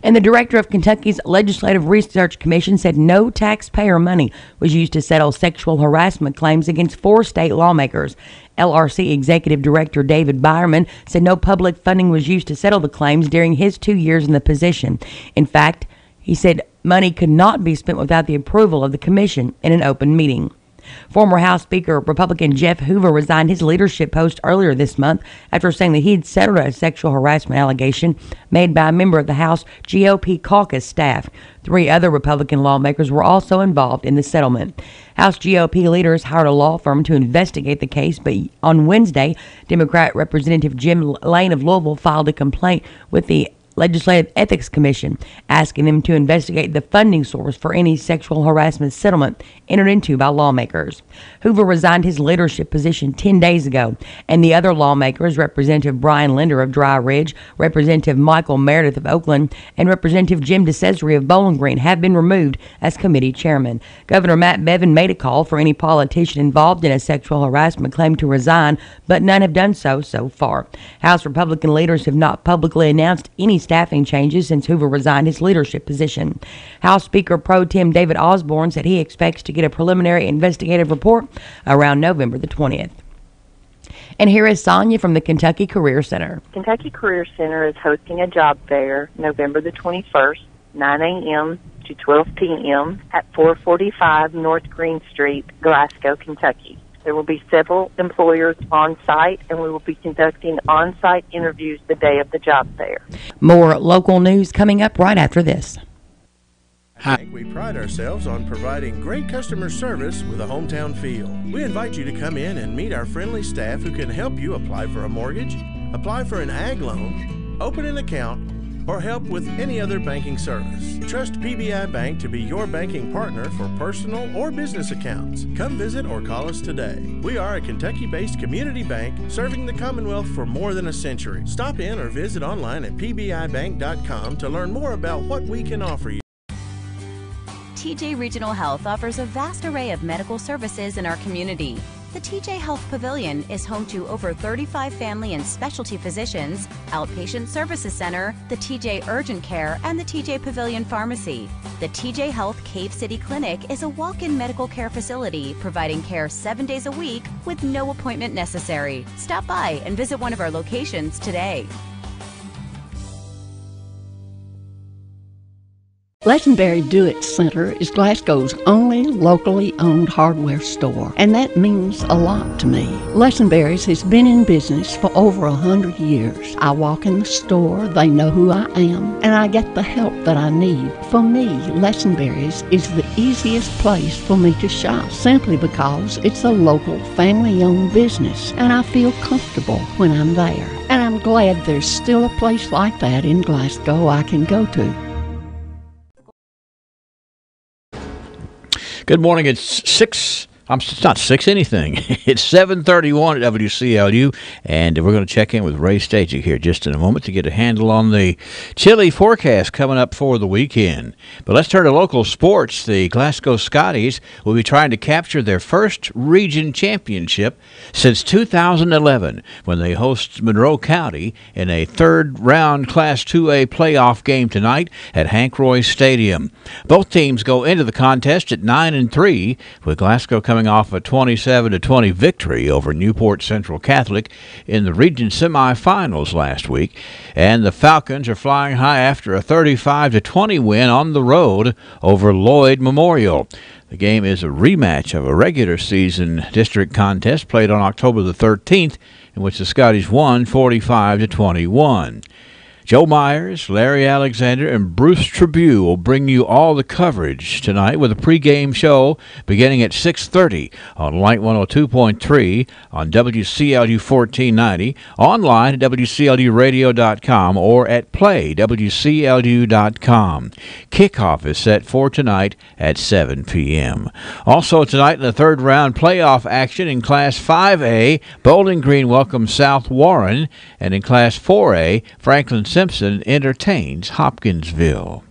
And the director of Kentucky's Legislative Research Commission said no taxpayer money was used to settle sexual harassment claims against 4 state lawmakers. LRC Executive Director David Byerman said no public funding was used to settle the claims during his 2 years in the position. In fact, he said money could not be spent without the approval of the commission in an open meeting. Former House Speaker Republican Jeff Hoover resigned his leadership post earlier this month after saying that he had settled a sexual harassment allegation made by a member of the House GOP caucus staff. 3 other Republican lawmakers were also involved in the settlement. House GOP leaders hired a law firm to investigate the case, but on Wednesday, Democrat Representative Jim Lane of Louisville filed a complaint with the Legislative Ethics Commission, asking them to investigate the funding source for any sexual harassment settlement entered into by lawmakers. Hoover resigned his leadership position 10 days ago, and the other lawmakers, Representative Brian Linder of Dry Ridge, Representative Michael Meredith of Oakland, and Representative Jim DeCesare of Bowling Green, have been removed as committee chairman. Governor Matt Bevin made a call for any politician involved in a sexual harassment claim to resign, but none have done so far. House Republican leaders have not publicly announced any staffing changes since Hoover resigned his leadership position. House Speaker Pro Tem David Osborne said he expects to get a preliminary investigative report around November the 20th. And here is Sonia from the Kentucky Career Center. Kentucky Career Center is hosting a job fair November the 21st, 9 a.m. to 12 p.m. at 445 North Green Street, Glasgow, Kentucky. There will be several employers on site, and we will be conducting on-site interviews the day of the job fair. More local news coming up right after this. We pride ourselves on providing great customer service with a hometown feel. We invite you to come in and meet our friendly staff who can help you apply for a mortgage, apply for an ag loan, open an account, or help with any other banking service. Trust PBI Bank to be your banking partner for personal or business accounts. Come visit or call us today. We are a Kentucky-based community bank serving the Commonwealth for more than a century. Stop in or visit online at pbibank.com to learn more about what we can offer you. TJ Regional Health offers a vast array of medical services in our community. The TJ Health Pavilion is home to over 35 family and specialty physicians, outpatient services center, the TJ Urgent Care, and the TJ Pavilion Pharmacy. The TJ Health Cave City Clinic is a walk-in medical care facility providing care 7 days a week with no appointment necessary. Stop by and visit one of our locations today. Lesenberry Do-It Center is Glasgow's only locally owned hardware store, and that means a lot to me. Lesenberry's has been in business for over 100 years. I walk in the store, they know who I am, and I get the help that I need. For me, Lesenberry's is the easiest place for me to shop, simply because it's a local, family-owned business, and I feel comfortable when I'm there. And I'm glad there's still a place like that in Glasgow I can go to. Good morning. It's not 6 anything. It's 7:31 at WCLU, and we're going to check in with Ray Stagey here just in a moment to get a handle on the chilly forecast coming up for the weekend. But let's turn to local sports. The Glasgow Scotties will be trying to capture their first region championship since 2011 when they host Monroe County in a third-round Class 2A playoff game tonight at Hank Roy Stadium. Both teams go into the contest at 9-3, with Glasgow coming off a 27-20 victory over Newport Central Catholic in the region semifinals last week, and the Falcons are flying high after a 35-20 win on the road over Lloyd Memorial. The game is a rematch of a regular season district contest played on October the 13th, in which the Scotties won 45-21. Joe Myers, Larry Alexander, and Bruce Tribune will bring you all the coverage tonight with a pregame show beginning at 6:30 on Light 102.3 on WCLU 1490, online at WCLUradio.com or at playwclu.com. Kickoff is set for tonight at 7 p.m. Also tonight in the third round playoff action in Class 5A, Bowling Green welcomes South Warren, and in Class 4A, Franklin Simpson entertains Hopkinsville.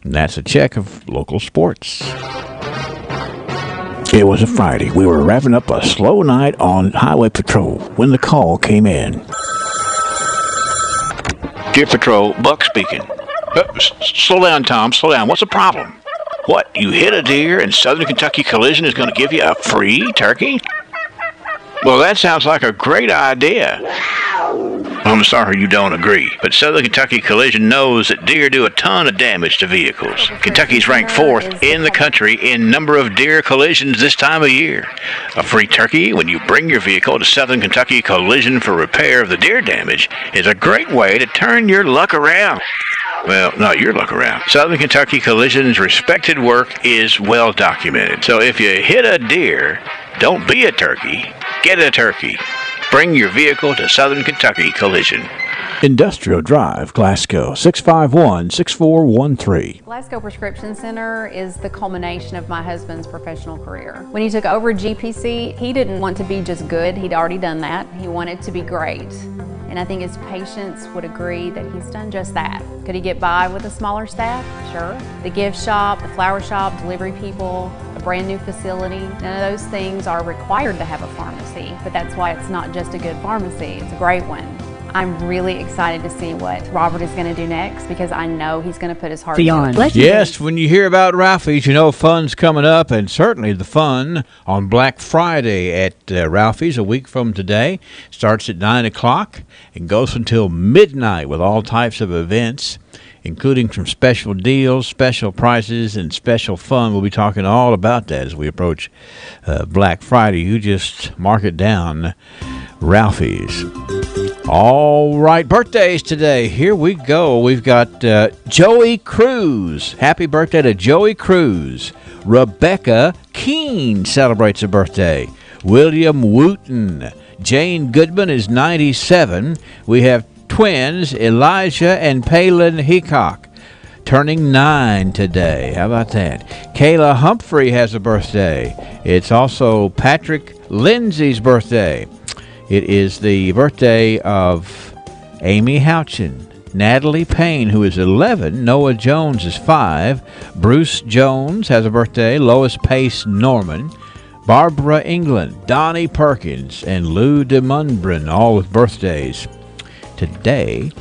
And that's a check of local sports. It was a Friday. We were wrapping up a slow night on highway patrol when the call came in. Deer Patrol, Buck speaking. Slow down, Tom. Slow down. What's the problem? What, you hit a deer and Southern Kentucky Collision is going to give you a free turkey? Well, that sounds like a great idea. I'm sorry you don't agree, but Southern Kentucky Collision knows that deer do a ton of damage to vehicles. Kentucky's ranked 4th in the country in number of deer collisions this time of year. A free turkey when you bring your vehicle to Southern Kentucky Collision for repair of the deer damage is a great way to turn your luck around. Well, not your luck around. Southern Kentucky Collision's respected work is well documented. So if you hit a deer, don't be a turkey, get a turkey. Bring your vehicle to Southern Kentucky Collision. Industrial Drive, Glasgow, 651-6413. Glasgow Prescription Center is the culmination of my husband's professional career. When he took over GPC, he didn't want to be just good. He'd already done that. He wanted to be great. And I think his patients would agree that he's done just that. Could he get by with a smaller staff? Sure. The gift shop, the flower shop, delivery people, a brand new facility, none of those things are required to have a pharmacy, but that's why it's not just a good pharmacy, it's a great one. I'm really excited to see what Robert is going to do next because I know he's going to put his heart into it. Yes, when you hear about Ralphie's, you know fun's coming up, and certainly the fun on Black Friday at Ralphie's a week from today. Starts at 9 o'clock and goes until midnight with all types of events, including some special deals, special prices, and special fun. We'll be talking all about that as we approach Black Friday. You just mark it down, Ralphie's. All right, birthdays today. Here we go. We've got Joey Cruz. Happy birthday to Joey Cruz. Rebecca Keene celebrates a birthday. William Wooten. Jane Goodman is 97. We have twins, Elijah and Palin Heacock, turning 9 today. How about that? Kayla Humphrey has a birthday. It's also Patrick Lindsay's birthday. It is the birthday of Amy Houchin, Natalie Payne, who is 11. Noah Jones is 5. Bruce Jones has a birthday. Lois Pace Norman. Barbara England, Donnie Perkins, and Lou DeMundbren, all with birthdays today.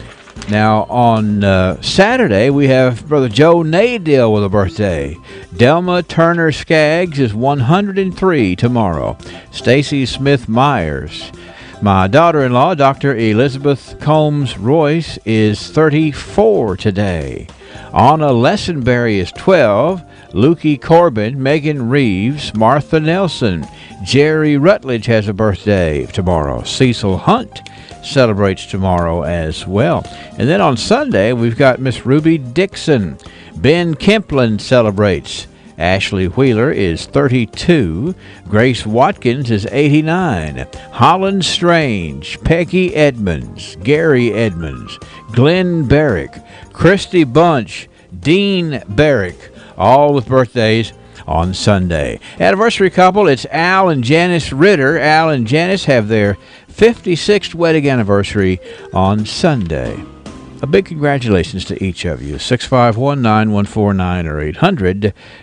Now, on Saturday, we have Brother Joe Nadell with a birthday. Delma Turner Skaggs is 103 tomorrow. Stacy Smith Myers. My daughter-in-law, Dr. Elizabeth Combs Royce, is 34 today. Anna Lessenberry is 12. Lukey Corbin, Megan Reeves, Martha Nelson. Jerry Rutledge has a birthday tomorrow. Cecil Hunt celebrates tomorrow as well. And then on Sunday, we've got Miss Ruby Dixon. Ben Kemplin celebrates. Ashley Wheeler is 32. Grace Watkins is 89. Holland Strange, Peggy Edmonds, Gary Edmonds, Glenn Barrick, Christy Bunch, Dean Barrick, all with birthdays on Sunday. Anniversary couple, it's Al and Janice Ritter. Al and Janice have their 56th wedding anniversary on Sunday. A big congratulations to each of you. 651-9149 or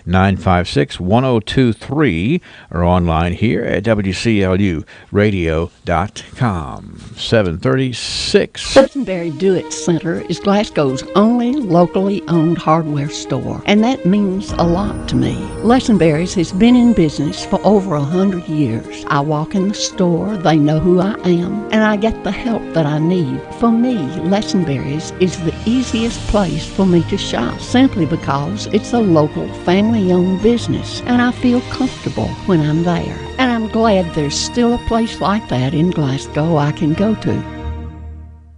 800-956-1023 or online here at WCLUradio.com. 736. Lesenberry Do-It Center is Glasgow's only locally owned hardware store, and that means a lot to me. Lesenberry's has been in business for over 100 years. I walk in the store, they know who I am, and I get the help that I need. For me, Lesenberry's is the easiest place for me to shop, simply because it's a local family-owned business, and I feel comfortable when I'm there. And I'm glad there's still a place like that in Glasgow I can go to.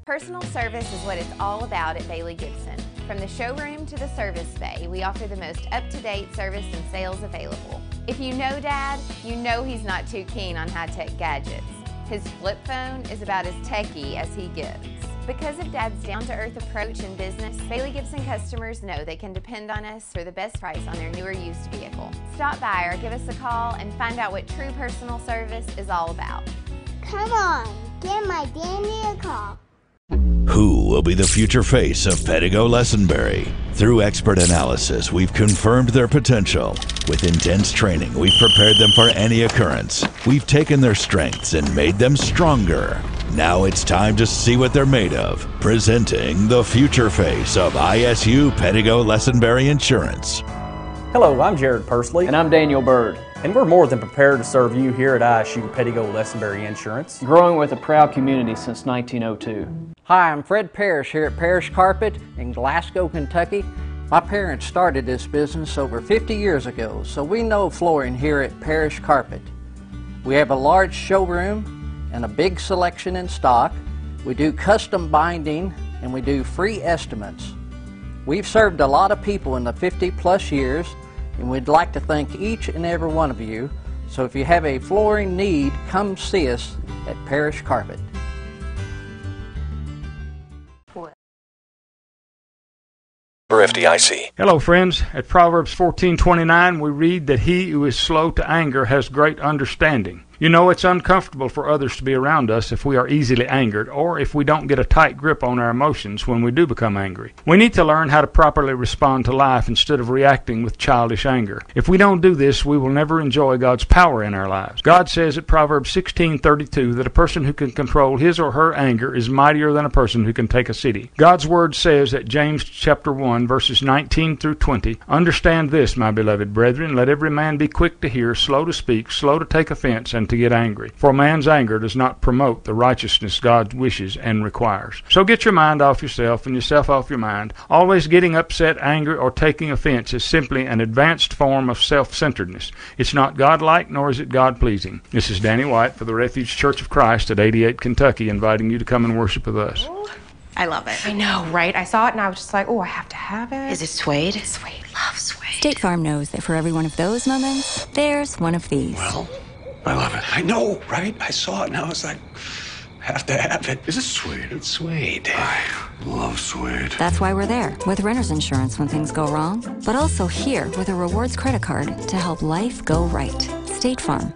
Personal service is what it's all about at Bailey Gibson. From the showroom to the service bay, we offer the most up-to-date service and sales available. If you know Dad, you know he's not too keen on high-tech gadgets. His flip phone is about as techy as he gets. Because of Dad's down-to-earth approach in business, Bailey Gibson customers know they can depend on us for the best price on their newer used vehicle. Stop by or give us a call and find out what true personal service is all about. Come on, give my Danny a call. Who will be the future face of Pedigo Lesenberry? Through expert analysis, we've confirmed their potential. With intense training, we've prepared them for any occurrence. We've taken their strengths and made them stronger. Now it's time to see what they're made of. Presenting the future face of ISU Pedigo Lesenberry Insurance. Hello, I'm Jared Persley. And I'm Daniel Bird. And we're more than prepared to serve you here at ISU Pedigo Lesenberry Insurance. Growing with a proud community since 1902. Hi, I'm Fred Parrish here at Parrish Carpet in Glasgow, Kentucky. My parents started this business over 50 years ago, so we know flooring here at Parrish Carpet. We have a large showroom and a big selection in stock. We do custom binding and we do free estimates. We've served a lot of people in the 50-plus years, and we'd like to thank each and every one of you. So if you have a flooring need, come see us at Parrish Carpet. For FDIC. Hello, friends. At Proverbs 14:29, we read that he who is slow to anger has great understanding. You know, it's uncomfortable for others to be around us if we are easily angered, or if we don't get a tight grip on our emotions when we do become angry. We need to learn how to properly respond to life instead of reacting with childish anger. If we don't do this, we will never enjoy God's power in our lives. God says at Proverbs 16:32 that a person who can control his or her anger is mightier than a person who can take a city. God's word says at James chapter 1, verses 19 through 20, "Understand this, my beloved brethren, let every man be quick to hear, slow to speak, slow to take offense, and to get angry. For man's anger does not promote the righteousness God wishes and requires." So get your mind off yourself and yourself off your mind. Always getting upset, angry, or taking offense is simply an advanced form of self-centeredness. It's not God-like, nor is it God-pleasing. This is Danny White for the Refuge Church of Christ at 88 Kentucky, inviting you to come and worship with us. I love it. I know, right? I saw it and I was just like, oh, I have to have it. Is it suede? Suede. Love suede. State Farm knows that for every one of those moments, there's one of these. Well, I love it. I know, right? I saw it and I was like, have to have it. Is it suede? It's suede. I love suede. That's why we're there with renter's insurance when things go wrong, but also here with a rewards credit card to help life go right. State Farm.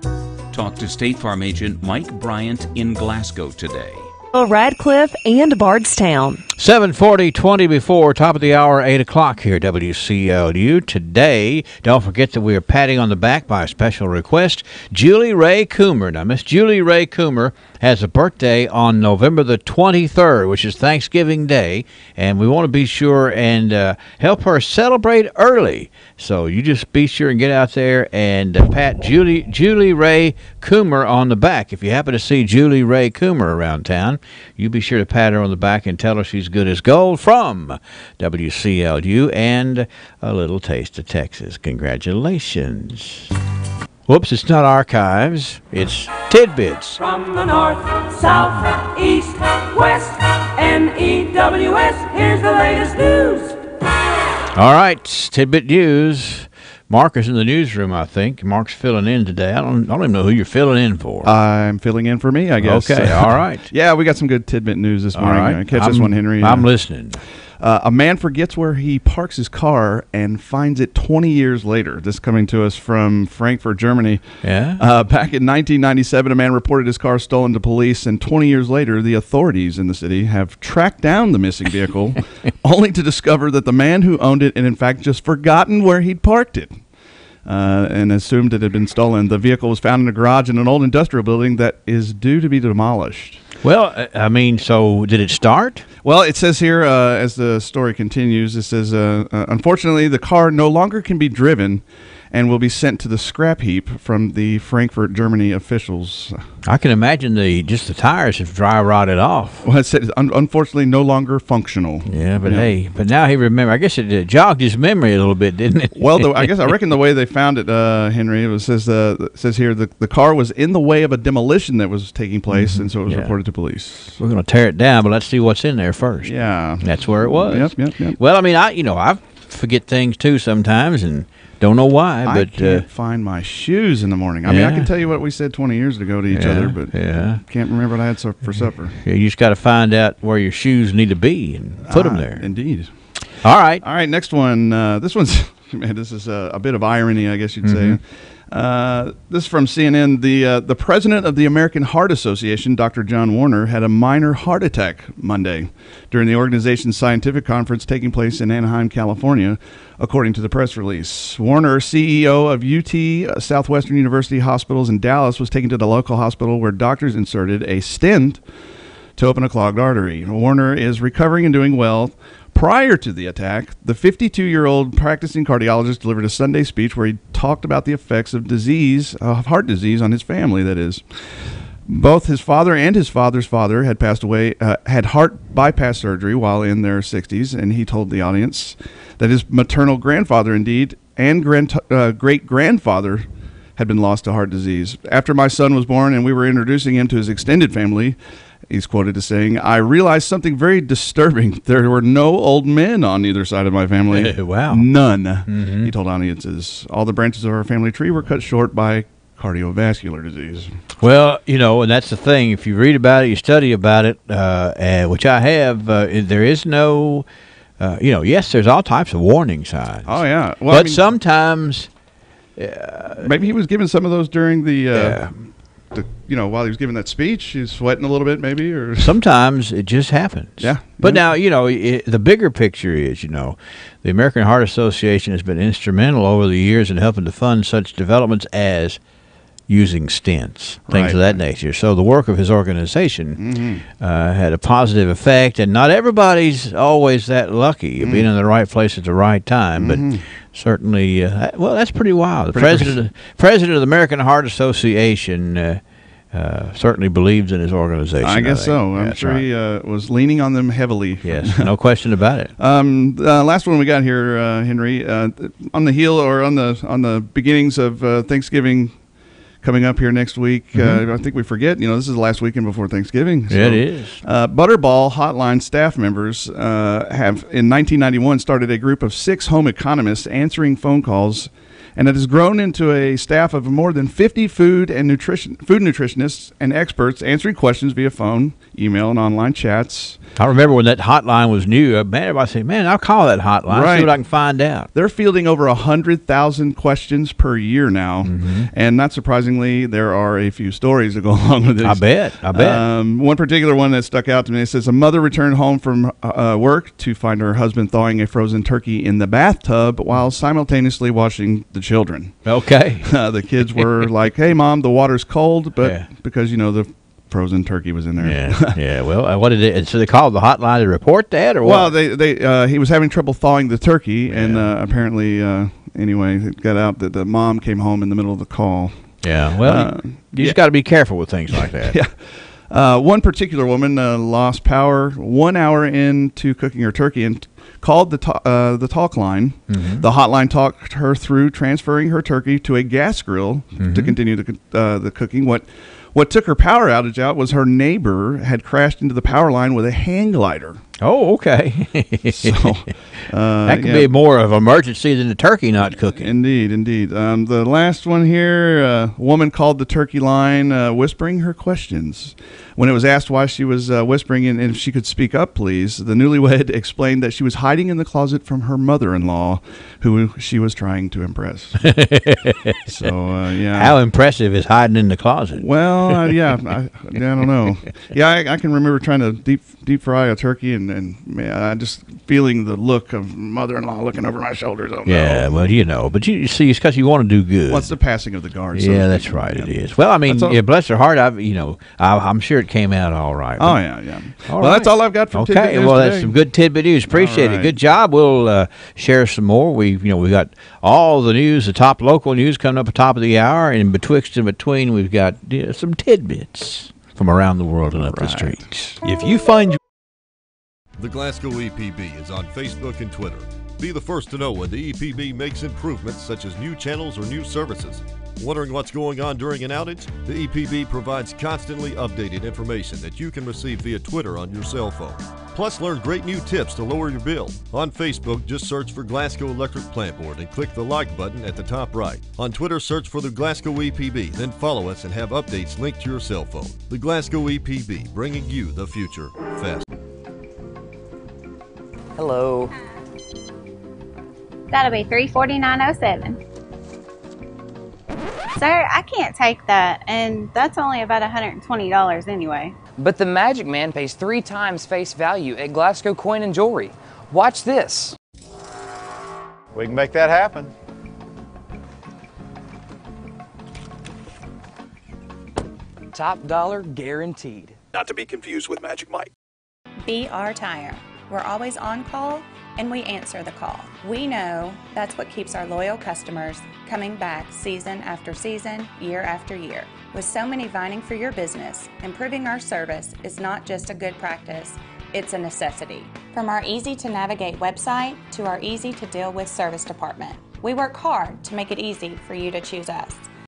Talk to State Farm agent Mike Bryant in Glasgow today. Radcliffe and Bardstown. 7:40, 20 before, top of the hour, 8 o'clock here at WCLU. Today, don't forget that we are patting on the back by a special request, Julie Ray Coomer. Now, Miss Julie Ray Coomer has a birthday on November the 23rd, which is Thanksgiving Day, and we want to be sure and help her celebrate early. So you just be sure and get out there and pat Julie Ray Coomer on the back. If you happen to see Julie Ray Coomer around town, you be sure to pat her on the back and tell her she's good as gold from WCLU and a little taste of Texas. Congratulations. Whoops, it's not archives, it's tidbits. From the north, south, east, west, NEWS, here's the latest news. All right, tidbit news. Mark is in the newsroom, I think. Mark's filling in today. I don't even know who you're filling in for. I'm filling in for me, I guess. Okay, all right. Yeah, we got some good tidbit news this morning. All right. Catch this one, Henry. I'm listening. A man forgets where he parks his car and finds it 20 years later. This coming to us from Frankfurt, Germany. Yeah. Back in 1997, a man reported his car stolen to police, and 20 years later, the authorities in the city have tracked down the missing vehicle, only to discover that the man who owned it had in fact just forgotten where he'd parked it. And assumed it had been stolen. The vehicle was found in a garage in an old industrial building that is due to be demolished. Well, I mean, so did it start? Well, it says here, as the story continues, it says, unfortunately, the car no longer can be driven and will be sent to the scrap heap from the Frankfurt, Germany officials. I can imagine the tires have dry rotted off. Well, it said unfortunately no longer functional. Yeah, but hey, but now he remembered. I guess it jogged his memory a little bit, didn't it? Well, I reckon the way they found it, Henry, it says here the car was in the way of a demolition that was taking place, and so it was reported to police. We're going to tear it down, but let's see what's in there first. Yeah, that's where it was. Yep. Well, I mean, I forget things too sometimes, and don't know why, but I can't find my shoes in the morning. I mean, I can tell you what we said 20 years ago to each other, but can't remember what I had for supper. Yeah, you just got to find out where your shoes need to be and put them there. Indeed. All right. Next one. This one's man. This is a bit of irony, I guess you'd say. This is from CNN. The president of the American Heart Association, Dr. John Warner, had a minor heart attack Monday during the organization's scientific conference taking place in Anaheim, California, according to the press release. Warner, CEO of UT Southwestern University Hospitals in Dallas, was taken to the local hospital where doctors inserted a stent to open a clogged artery. Warner is recovering and doing well. Prior to the attack, the 52-year-old practicing cardiologist delivered a Sunday speech where he talked about the effects of heart disease on his family, that is. Both his father and his father's father had passed away, had heart bypass surgery while in their 60s, and he told the audience that his maternal grandfather, indeed, and great-grandfather had been lost to heart disease. After my son was born and we were introducing him to his extended family, he's quoted as saying, "I realized something very disturbing. There were no old men on either side of my family. Wow. None." He told audiences. All the branches of our family tree were cut short by cardiovascular disease. Well, and that's the thing. If you read about it, you study about it, which I have, there is no, yes, there's all types of warning signs. Oh, yeah. Well, but sometimes... maybe he was given some of those during while he was giving that speech. He's sweating a little bit, maybe, or sometimes it just happens. Yeah. But now, the bigger picture is, the American Heart Association has been instrumental over the years in helping to fund such developments as using stents, things of that nature. So the work of his organization had a positive effect, and not everybody's always that lucky being in the right place at the right time, but certainly, that's pretty wild. The president of the American Heart Association certainly believes in his organization. I guess so. I'm sure he was leaning on them heavily. Yes, no question about it. Last one we got here, Henry, on the heel or on the beginnings of Thanksgiving coming up here next week. I think we forget, this is the last weekend before Thanksgiving. So, it is. Butterball Hotline staff members have, in 1991, started a group of 6 home economists answering phone calls, and it has grown into a staff of more than 50 food nutritionists and experts answering questions via phone, email, and online chats. I remember when that hotline was new, everybody said, "Man, I'll call that hotline, see what I can find out." They're fielding over 100,000 questions per year now, and not surprisingly, there are a few stories that go along with this. I bet. One particular one that stuck out to me, it says, a mother returned home from work to find her husband thawing a frozen turkey in the bathtub while simultaneously washing the children. Okay. The kids were like, "Hey, Mom, the water's cold," but because, the frozen turkey was in there. Yeah, yeah. Well, what did it? So they called the hotline to report that, or well, what? He was having trouble thawing the turkey, and apparently, anyway, it got out that the mom came home in the middle of the call. Yeah. Well, you just got to be careful with things like that. Yeah. One particular woman lost power 1 hour into cooking her turkey and called the talk line. Mm-hmm. The hotline talked her through transferring her turkey to a gas grill to continue the cooking. What took her power outage out was her neighbor had crashed into the power line with a hang glider. Oh, okay. So, that could be more of an emergency than the turkey not cooking. Indeed. The last one here, a woman called the turkey line whispering her questions. When it was asked why she was whispering and if she could speak up, please, the newlywed explained that she was hiding in the closet from her mother-in-law, who she was trying to impress. So, yeah. How impressive is hiding in the closet? Well, I don't know. Yeah, I can remember trying to deep fry a turkey and man, I just feeling the look of mother-in-law looking over my shoulders. Oh, yeah, no. well, but you see, it's because you want to do good. Well, it's the passing of the guard. Yeah, that's right. It is. Well, I mean, bless her heart. I'm sure it came out all right. Oh yeah. Well, that's all I've got for tidbit news well, today. That's some good tidbit news. Appreciate All right. it. Good job. We'll share some more. We got all the news, the top local news coming up at the top of the hour, and betwixt and between, we've got some tidbits from around the world and up the streets. If you find the Glasgow EPB is on Facebook and Twitter. Be the first to know when the EPB makes improvements such as new channels or new services. Wondering what's going on during an outage? The EPB provides constantly updated information that you can receive via Twitter on your cell phone. Plus, learn great new tips to lower your bill. On Facebook, just search for Glasgow Electric Plant Board and click the like button at the top right. On Twitter, search for the Glasgow EPB, then follow us and have updates linked to your cell phone. The Glasgow EPB, bringing you the future fast. Hello. That'll be $349.07. Sir, I can't take that, and that's only about $120 anyway. But the Magic Man pays 3 times face value at Glasgow Coin and Jewelry. Watch this. We can make that happen. Top dollar guaranteed. Not to be confused with Magic Mike. BR Tire. We're always on call and we answer the call. We know that's what keeps our loyal customers coming back season after season, year after year. With so many vying for your business, improving our service is not just a good practice, it's a necessity. From our easy-to-navigate website to our easy-to-deal-with service department, we work hard to make it easy for you to choose us.